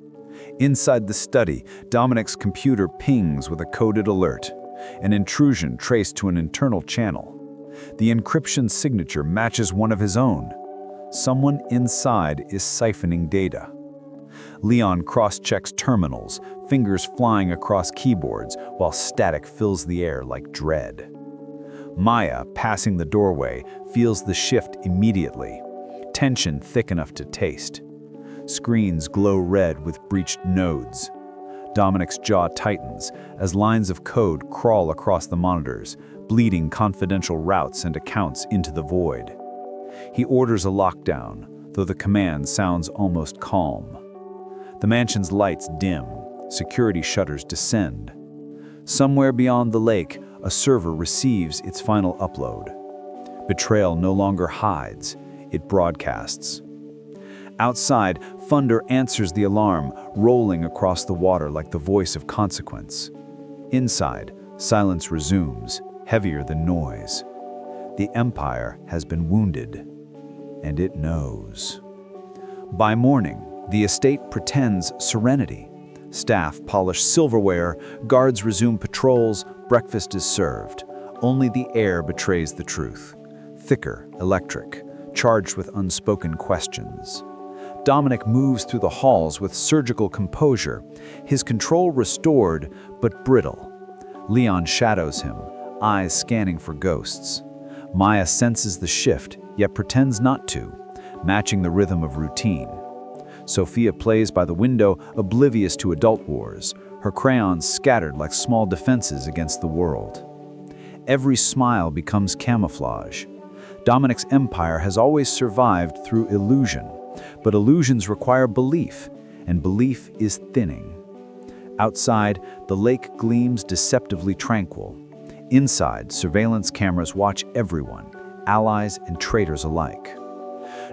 S4: Inside the study, Dominic's computer pings with a coded alert, an intrusion traced to an internal channel. The encryption signature matches one of his own. Someone inside is siphoning data. Leon cross-checks terminals, fingers flying across keyboards while static fills the air like dread. Maya, passing the doorway, feels the shift immediately, tension thick enough to taste. Screens glow red with breached nodes. Dominic's jaw tightens as lines of code crawl across the monitors, bleeding confidential routes and accounts into the void. He orders a lockdown, though the command sounds almost calm. The mansion's lights dim, security shutters descend. Somewhere beyond the lake, a server receives its final upload. Betrayal no longer hides, it broadcasts. Outside, thunder answers the alarm, rolling across the water like the voice of consequence. Inside, silence resumes, heavier than noise. The Empire has been wounded, and it knows. By morning, the estate pretends serenity. Staff polish silverware, guards resume patrols, breakfast is served. Only the air betrays the truth. Thicker, electric, charged with unspoken questions. Dominic moves through the halls with surgical composure, his control restored but brittle. Leon shadows him, eyes scanning for ghosts. Maya senses the shift, yet pretends not to, matching the rhythm of routine. Sophia plays by the window, oblivious to adult wars, her crayons scattered like small defenses against the world. Every smile becomes camouflage. Dominic's empire has always survived through illusion, but illusions require belief, and belief is thinning. Outside, the lake gleams deceptively tranquil. Inside, surveillance cameras watch everyone, allies and traitors alike.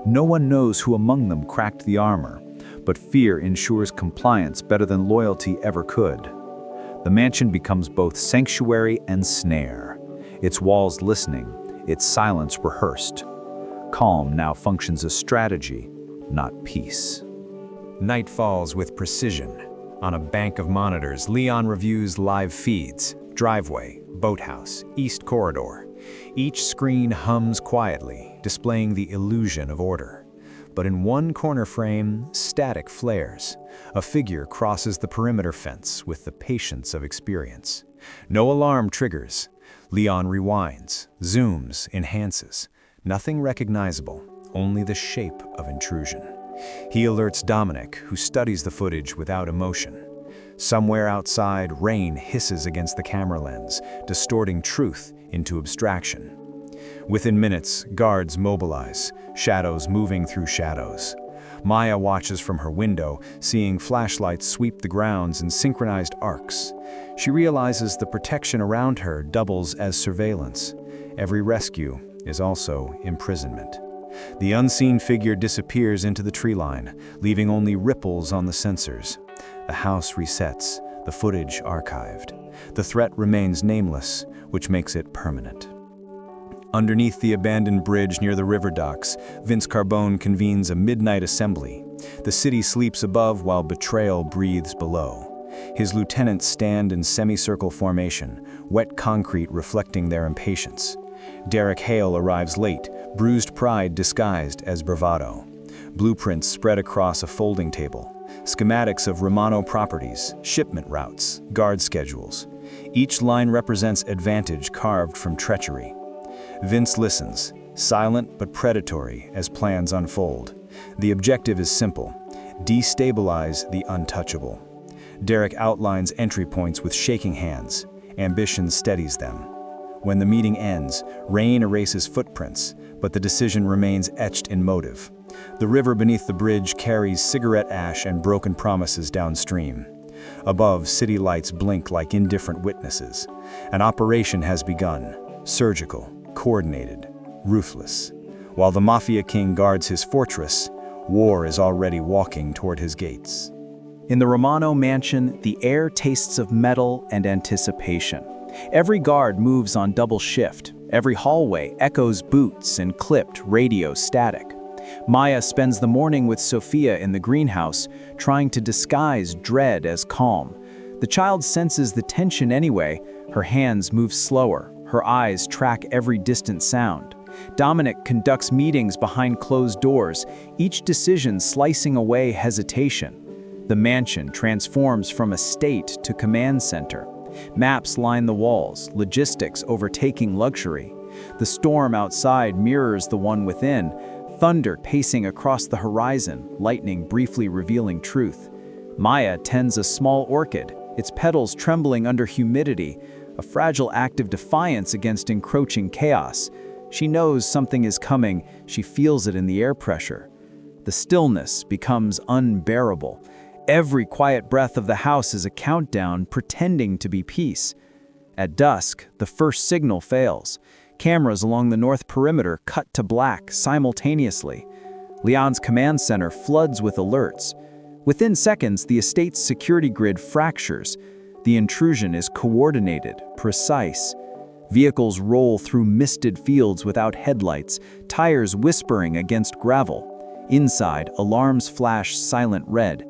S4: No one knows who among them cracked the armor, but fear ensures compliance better than loyalty ever could. The mansion becomes both sanctuary and snare, its walls listening, its silence rehearsed. Calm now functions as strategy, not peace.
S1: Night falls with precision. On a bank of monitors, Leon reviews live feeds, driveway, boathouse, east corridor. Each screen hums quietly, displaying the illusion of order. But in one corner frame, static flares. A figure crosses the perimeter fence with the patience of experience. No alarm triggers. Leon rewinds, zooms, enhances. Nothing recognizable, only the shape of intrusion. He alerts Dominic, who studies the footage without emotion. Somewhere outside, rain hisses against the camera lens, distorting truth into abstraction. Within minutes, guards mobilize, shadows moving through shadows. Maya watches from her window, seeing flashlights sweep the grounds in synchronized arcs. She realizes the protection around her doubles as surveillance. Every rescue is also imprisonment. The unseen figure disappears into the tree line, leaving only ripples on the sensors. The house resets, the footage archived. The threat remains nameless, which makes it permanent. Underneath the abandoned bridge near the river docks, Vince Carbone convenes a midnight assembly. The city sleeps above while betrayal breathes below. His lieutenants stand in semicircle formation, wet concrete reflecting their impatience. Derek Hale arrives late, bruised pride disguised as bravado. Blueprints spread across a folding table. Schematics of Romano properties, shipment routes, guard schedules. Each line represents advantage carved from treachery. Vince listens, silent but predatory as plans unfold. The objective is simple: destabilize the untouchable. Derek outlines entry points with shaking hands. Ambition steadies them. When the meeting ends, rain erases footprints, but the decision remains etched in motive. The river beneath the bridge carries cigarette ash and broken promises downstream. Above, city lights blink like indifferent witnesses. An operation has begun, surgical, coordinated, ruthless. While the mafia king guards his fortress,
S2: War is already walking toward his gates.
S3: In the Romano mansion, the air tastes of metal and anticipation. Every guard moves on double shift. Every hallway echoes boots and clipped radio static. Maya spends the morning with Sophia in the greenhouse, trying to disguise dread as calm. The child senses the tension anyway. Her hands move slower. Her eyes track every distant sound. Dominic conducts meetings behind closed doors, each decision slicing away hesitation. The mansion transforms from estate to command center. Maps line the walls, logistics overtaking luxury. The storm outside mirrors the one within, thunder pacing across the horizon, lightning briefly revealing truth. Maya tends a small orchid, its petals trembling under humidity, a fragile act of defiance against encroaching chaos. She knows something is coming, she feels it in the air pressure. The stillness becomes unbearable. Every quiet breath of the house is a countdown pretending to be peace. At dusk, the first signal fails. Cameras along the north perimeter cut to black simultaneously. Leon's command center floods with alerts. Within seconds, the estate's security grid fractures. The intrusion is coordinated, precise. Vehicles roll through misted fields without headlights, tires whispering against gravel. Inside, alarms flash silent red.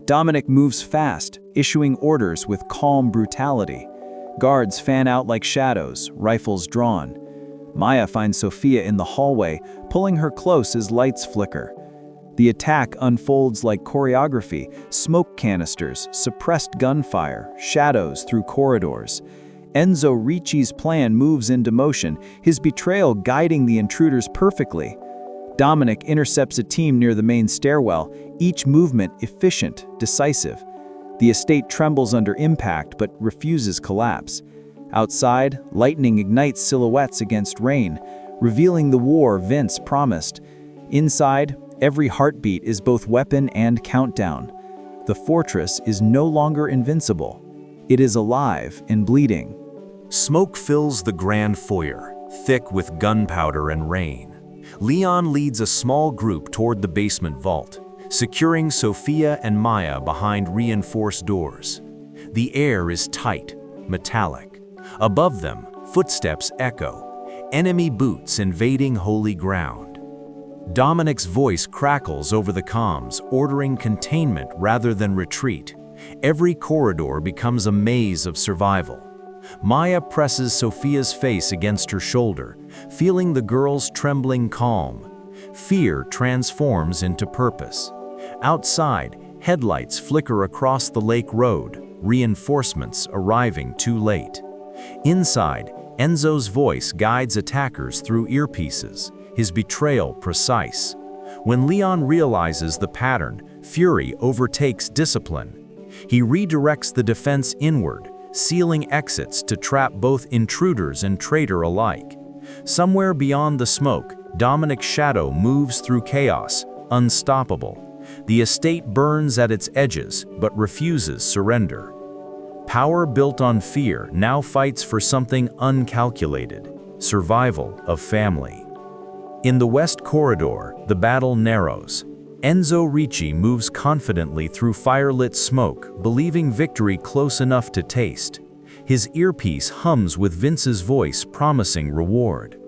S3: Dominic moves fast, issuing orders with calm brutality. Guards fan out like shadows, rifles drawn. Maya finds Sophia in the hallway, pulling her close as lights flicker. The attack unfolds like choreography, smoke canisters, suppressed gunfire, shadows through corridors. Enzo Ricci's plan moves into motion, his betrayal guiding the intruders perfectly. Dominic intercepts a team near the main stairwell, each movement efficient, decisive. The estate trembles under impact but refuses collapse. Outside, lightning ignites silhouettes against rain, revealing the war Vince promised. Inside, every heartbeat is both weapon and countdown. The fortress is no longer invincible. It is alive and bleeding.
S1: Smoke fills the grand foyer, thick with gunpowder and rain. Leon leads a small group toward the basement vault, securing Sophia and Maya behind reinforced doors. The air is tight, metallic. Above them, footsteps echo, enemy boots invading holy ground. Dominic's voice crackles over the comms, ordering containment rather than retreat. Every corridor becomes a maze of survival. Maya presses Sophia's face against her shoulder, feeling the girl's trembling calm. Fear transforms into purpose. Outside, headlights flicker across the lake road, reinforcements arriving too late. Inside, Enzo's voice guides attackers through earpieces, his betrayal precise. When Leon realizes the pattern, fury overtakes discipline. He redirects the defense inward, sealing exits to trap both intruders and traitor alike. Somewhere beyond the smoke, Dominic's shadow moves through chaos, unstoppable. The estate burns at its edges, but refuses surrender. Power built on fear now fights for something uncalculated: survival of family. In the west corridor, the battle narrows. Enzo Ricci moves confidently through firelit smoke, believing victory close enough to taste. His earpiece hums with Vince's voice promising reward.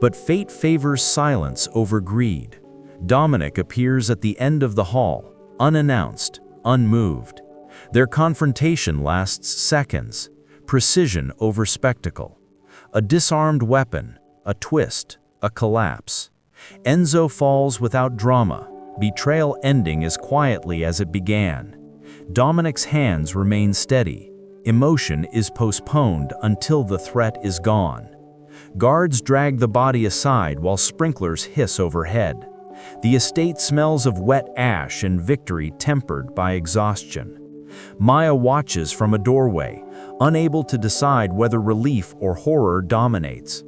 S1: But fate favors silence over greed. Dominic appears at the end of the hall, unannounced, unmoved. Their confrontation lasts seconds, precision over spectacle. A disarmed weapon, a twist, a collapse. Enzo falls without drama. Betrayal ending as quietly as it began. Dominic's hands remain steady. Emotion is postponed until the threat is gone. Guards drag the body aside while sprinklers hiss overhead. The estate smells of wet ash and victory tempered by exhaustion. Maya watches from a doorway, unable to decide whether relief or horror dominates.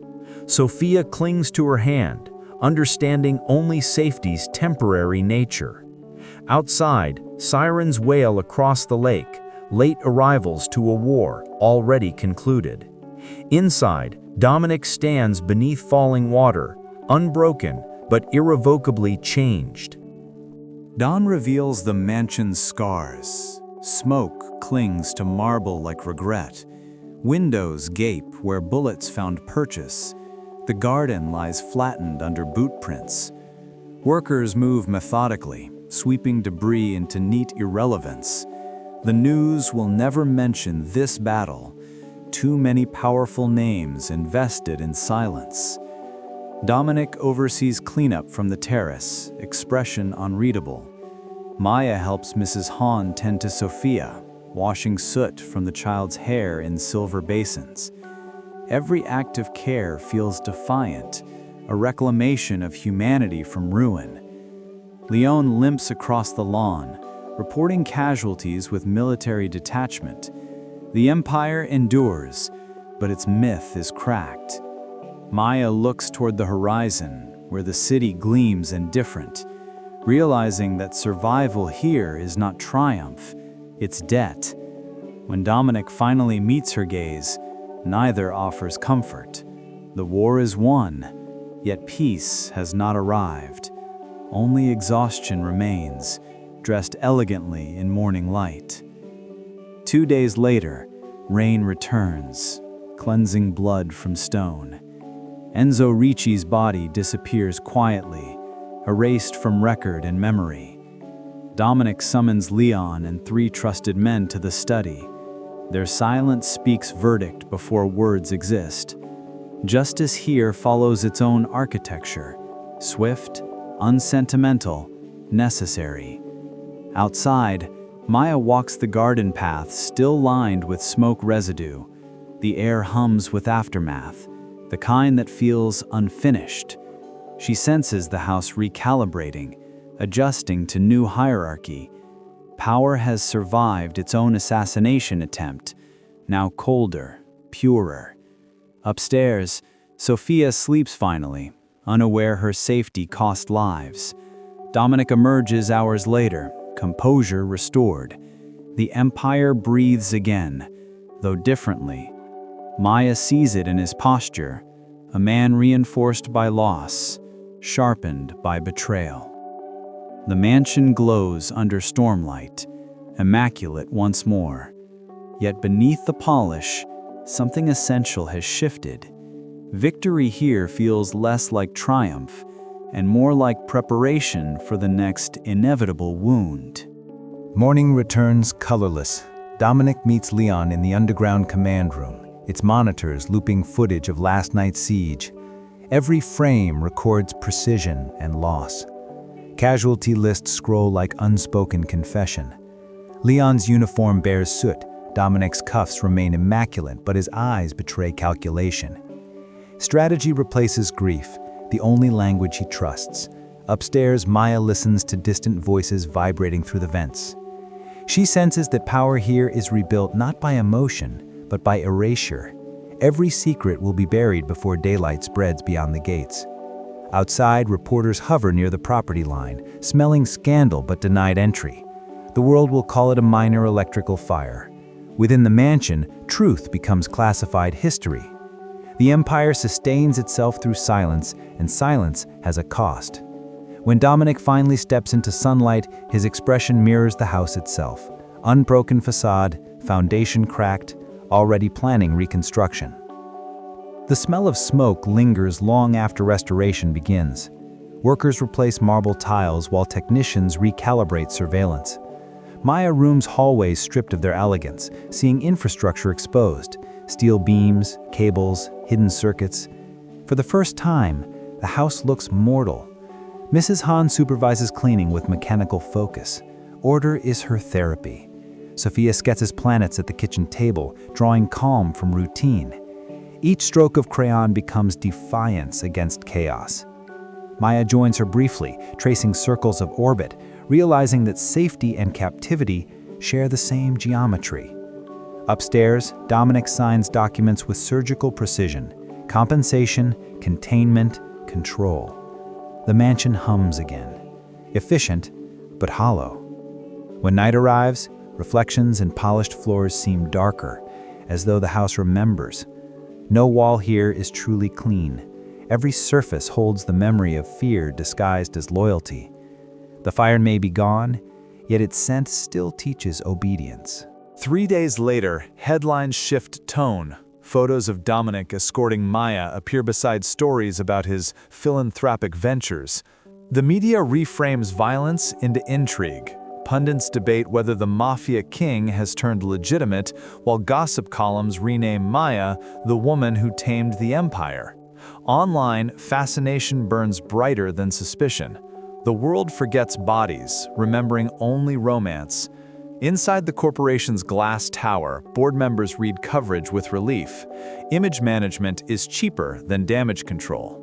S1: Sophia clings to her hand, understanding only safety's temporary nature. Outside, sirens wail across the lake, late arrivals to a war already concluded. Inside, Dominic stands beneath falling water, unbroken but irrevocably changed.
S2: Dawn reveals the mansion's scars. Smoke clings to marble like regret. Windows gape where bullets found purchase. The garden lies flattened under boot prints. Workers move methodically, sweeping debris into neat irrelevance. The news will never mention this battle. Too many powerful names invested in silence. Dominic oversees cleanup from the terrace, expression unreadable. Maya helps Mrs. Hahn tend to Sophia, washing soot from the child's hair in silver basins. Every act of care feels defiant, a reclamation of humanity from ruin. Leon limps across the lawn, reporting casualties with military detachment. The empire endures, but its myth is cracked. Maya looks toward the horizon, where the city gleams indifferent, realizing that survival here is not triumph, it's debt. When Dominic finally meets her gaze, neither offers comfort. The war is won, yet peace has not arrived. Only exhaustion remains, dressed elegantly in morning light. 2 days later, rain returns, cleansing blood from stone. Enzo Ricci's body disappears quietly, erased from record and memory. Dominic summons Leon and 3 trusted men to the study. Their silence speaks verdict before words exist. Justice here follows its own architecture, swift, unsentimental, necessary. Outside, Maya walks the garden path still lined with smoke residue. The air hums with aftermath, the kind that feels unfinished. She senses the house recalibrating, adjusting to new hierarchy. Power has survived its own assassination attempt, now colder, purer. Upstairs, Sophia sleeps finally, unaware her safety cost lives. Dominic emerges hours later, composure restored. The empire breathes again, though differently. Maya sees it in his posture, a man reinforced by loss, sharpened by betrayal. The mansion glows under stormlight, immaculate once more. Yet beneath the polish, something essential has shifted. Victory here feels less like triumph and more like preparation for the next inevitable wound.
S1: Morning returns colorless. Dominic meets Leon in the underground command room, its monitors looping footage of last night's siege. Every frame records precision and loss. Casualty lists scroll like unspoken confession. Leon's uniform bears soot. Dominic's cuffs remain immaculate, but his eyes betray calculation. Strategy replaces grief, the only language he trusts. Upstairs, Maya listens to distant voices vibrating through the vents. She senses that power here is rebuilt not by emotion, but by erasure. Every secret will be buried before daylight spreads beyond the gates. Outside, reporters hover near the property line, smelling scandal but denied entry. The world will call it a minor electrical fire. Within the mansion, truth becomes classified history. The empire sustains itself through silence, and silence has a cost. When Dominic finally steps into sunlight, his expression mirrors the house itself. Unbroken facade, foundation cracked, already planning reconstruction. The smell of smoke lingers long after restoration begins. Workers replace marble tiles while technicians recalibrate surveillance. Maya rooms hallways stripped of their elegance, seeing infrastructure exposed, steel beams, cables, hidden circuits. For the first time, the house looks mortal. Mrs. Hahn supervises cleaning with mechanical focus. Order is her therapy. Sophia sketches planets at the kitchen table, drawing calm from routine. Each stroke of crayon becomes defiance against chaos. Maya joins her briefly, tracing circles of orbit, realizing that safety and captivity share the same geometry. Upstairs, Dominic signs documents with surgical precision: compensation, containment, control. The mansion hums again, efficient but hollow. When night arrives, reflections and polished floors seem darker, as though the house remembers. No wall here is truly clean. Every surface holds the memory of fear disguised as loyalty.
S2: The fire may be gone, yet its scent still teaches obedience.
S3: 3 days later, headlines shift tone. Photos of Dominic escorting Maya appear beside stories about his philanthropic ventures. The media reframes violence into intrigue. Pundits debate whether the mafia king has turned legitimate, while gossip columns rename Maya the woman who tamed the empire. Online, fascination burns brighter than suspicion. The world forgets bodies, remembering only romance. Inside the corporation's glass tower, board members read coverage with relief. Image management is cheaper than damage control.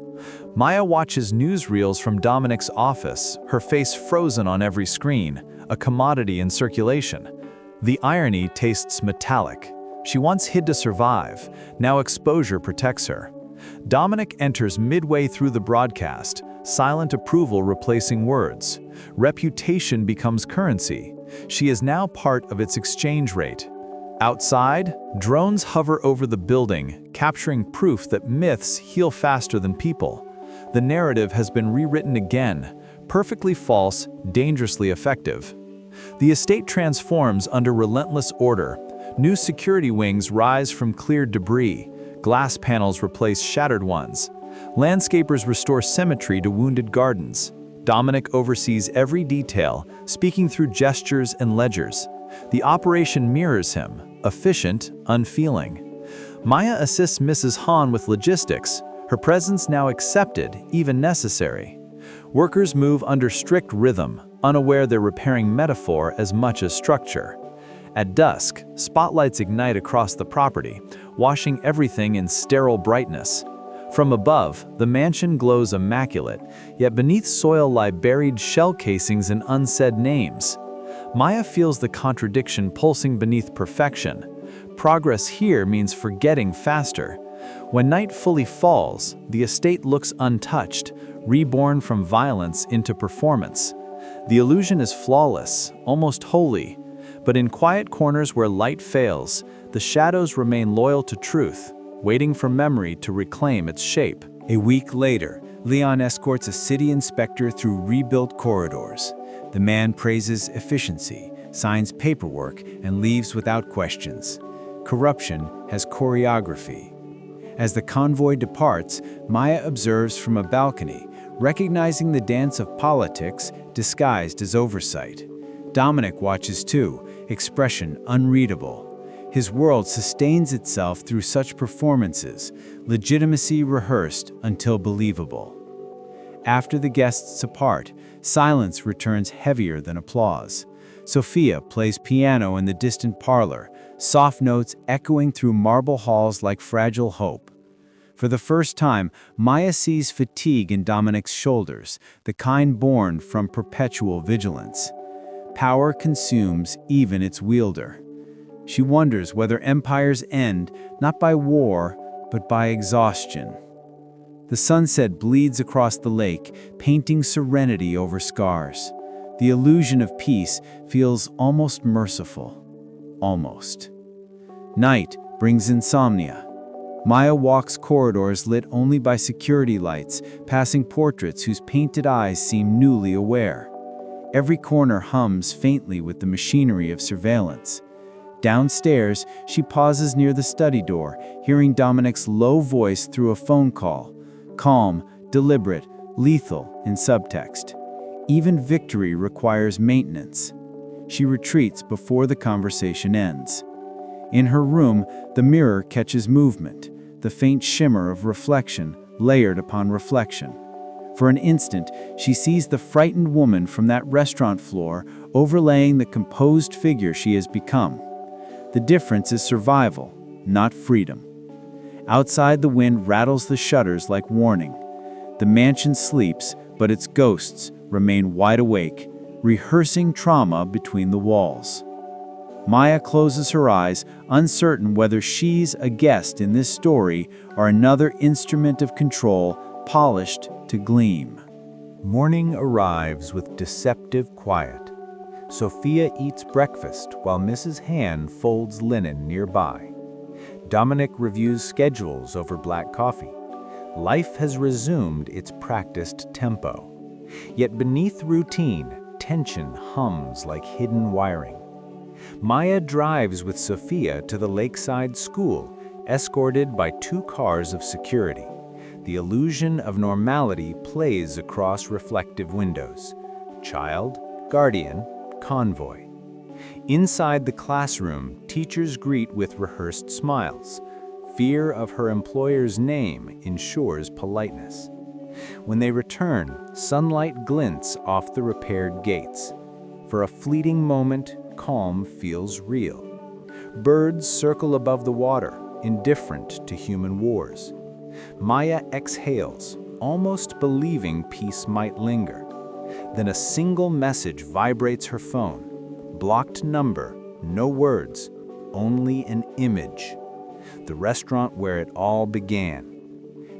S3: Maya watches newsreels from Dominic's office, her face frozen on every screen, a commodity in circulation. The irony tastes metallic. She once hid to survive, now exposure protects her. Dominic enters midway through the broadcast, silent approval replacing words. Reputation becomes currency. She is now part of its exchange rate. Outside, drones hover over the building, capturing proof that myths heal faster than people. The narrative has been rewritten again, perfectly false, dangerously effective. The estate transforms under relentless order. New security wings rise from cleared debris. Glass panels replace shattered ones. Landscapers restore symmetry to wounded gardens. Dominic oversees every detail, speaking through gestures and ledgers. The operation mirrors him, efficient, unfeeling. Maya assists Mrs. Hahn with logistics, her presence now accepted, even necessary. Workers move under strict rhythm, unaware they're repairing metaphor as much as structure. At dusk, spotlights ignite across the property, washing everything in sterile brightness. From above, the mansion glows immaculate, yet beneath soil lie buried shell casings and unsaid names. Maya feels the contradiction pulsing beneath perfection. Progress here means forgetting faster. When night fully falls, the estate looks untouched, reborn from violence into performance. The illusion is flawless, almost holy. But in quiet corners where light fails, the shadows remain loyal to truth, waiting for memory to reclaim its shape.
S2: A week later, Leon escorts a city inspector through rebuilt corridors. The man praises efficiency, signs paperwork, and leaves without questions. Corruption has choreography. As the convoy departs, Maya observes from a balcony, recognizing the dance of politics disguised as oversight. Dominic watches too, expression unreadable. His world sustains itself through such performances, legitimacy rehearsed until believable. After the guests depart, silence returns heavier than applause. Sophia plays piano in the distant parlor, soft notes echoing through marble halls like fragile hope. For the first time, Maya sees fatigue in Dominic's shoulders, the kind born from perpetual vigilance. Power consumes even its wielder. She wonders whether empires end not by war, but by exhaustion. The sunset bleeds across the lake, painting serenity over scars. The illusion of peace feels almost merciful. Almost. Night brings insomnia. Maya walks corridors lit only by security lights, passing portraits whose painted eyes seem newly aware. Every corner hums faintly with the machinery of surveillance. Downstairs, she pauses near the study door, hearing Dominic's low voice through a phone call. Calm, deliberate, lethal in subtext. Even victory requires maintenance. She retreats before the conversation ends. In her room, the mirror catches movement, the faint shimmer of reflection layered upon reflection. For an instant, she sees the frightened woman from that restaurant floor overlaying the composed figure she has become. The difference is survival, not freedom. Outside, the wind rattles the shutters like warning. The mansion sleeps, but its ghosts remain wide awake, rehearsing trauma between the walls. Maya closes her eyes, uncertain whether she's a guest in this story or another instrument of control polished to gleam.
S5: Morning arrives with deceptive quiet. Sophia eats breakfast while Mrs. Han folds linen nearby. Dominic reviews schedules over black coffee. Life has resumed its practiced tempo. Yet beneath routine,
S2: tension hums like hidden wiring. Maya drives with Sophia to the lakeside school, escorted by 2 cars of security. The illusion of normality plays across reflective windows. Child, guardian, convoy. Inside the classroom, teachers greet with rehearsed smiles. Fear of her employer's name ensures politeness. When they return, sunlight glints off the repaired gates. For a fleeting moment, calm feels real. Birds circle above the water, indifferent to human wars. Maya exhales, almost believing peace might linger. Then a single message vibrates her phone. Blocked number, no words, only an image. The restaurant where it all began.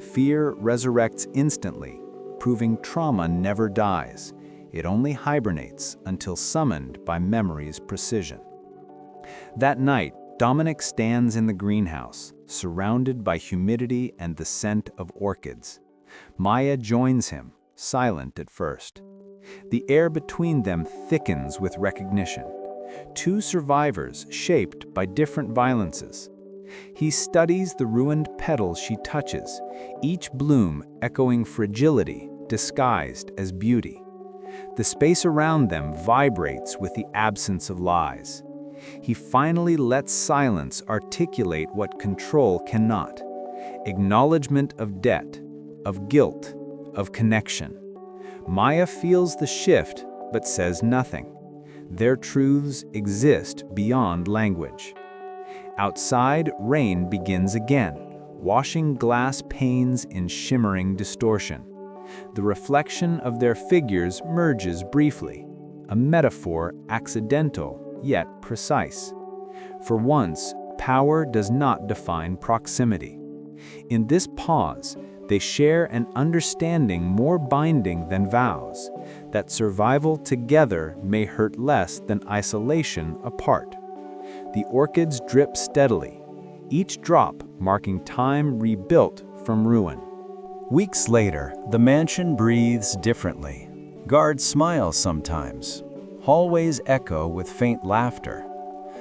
S2: Fear resurrects instantly, proving trauma never dies. It only hibernates until summoned by memory's precision. That night, Dominic stands in the greenhouse, surrounded by humidity and the scent of orchids. Maya joins him, silent at first. The air between them thickens with recognition. 2 survivors shaped by different violences. He studies the ruined petals she touches, each bloom echoing fragility disguised as beauty. The space around them vibrates with the absence of lies. He finally lets silence articulate what control cannot. Acknowledgement of debt, of guilt, of connection. Maya feels the shift, but says nothing. Their truths exist beyond language. Outside, rain begins again, washing glass panes in shimmering distortion. The reflection of their figures merges briefly, a metaphor accidental yet precise. For once, power does not define proximity. In this pause, they share an understanding more binding than vows, that survival together may hurt less than isolation apart. The orchids drip steadily, each drop marking time rebuilt from ruin.
S3: Weeks later, the mansion breathes differently. Guards smile sometimes. Hallways echo with faint laughter.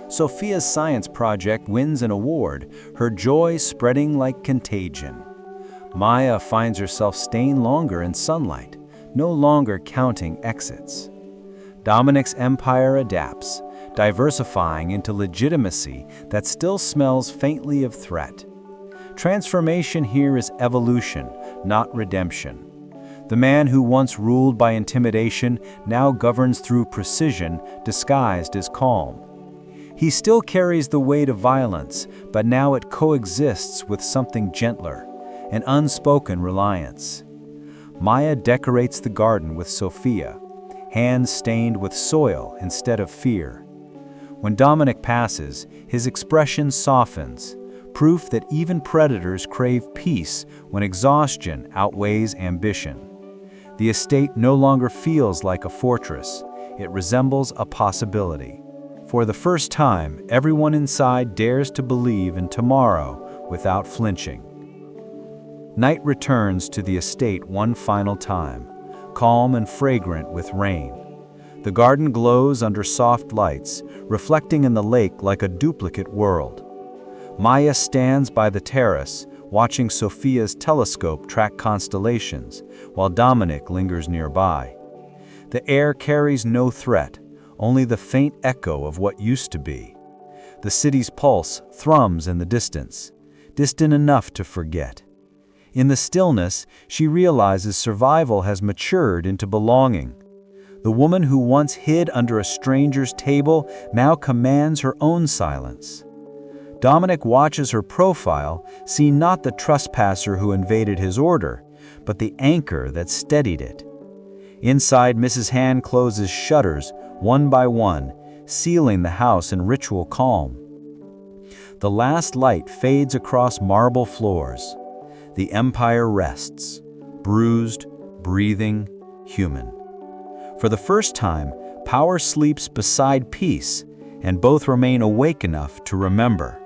S3: Sophia's science project wins an award, her joy spreading like contagion. Maya finds herself staying longer in sunlight, no longer counting exits. Dominic's empire adapts, diversifying into legitimacy that still smells faintly of threat. Transformation here is evolution, not redemption. The man who once ruled by intimidation now governs through precision, disguised as calm. He still carries the weight of violence, but now it coexists with something gentler, an unspoken reliance. Maya decorates the garden with Sophia, hands stained with soil instead of fear. When Dominic passes, his expression softens, proof that even predators crave peace when exhaustion outweighs ambition. The estate no longer feels like a fortress, it resembles a possibility. For the first time, everyone inside dares to believe in tomorrow without flinching. Night returns to the estate one final time, calm and fragrant with rain. The garden glows under soft lights, reflecting in the lake like a duplicate world. Maya stands by the terrace, watching Sophia's telescope track constellations, while Dominic lingers nearby. The air carries no threat, only the faint echo of what used to be. The city's pulse thrums in the distance, distant enough to forget. In the stillness, she realizes survival has matured into belonging. The woman who once hid under a stranger's table now commands her own silence. Dominic watches her profile, seeing not the trespasser who invaded his order, but the anchor that steadied it. Inside, Mrs. Hand closes shutters, one by one, sealing the house in ritual calm. The last light fades across marble floors. The empire rests, bruised, breathing, human. For the first time, power sleeps beside peace, and both remain awake enough to remember.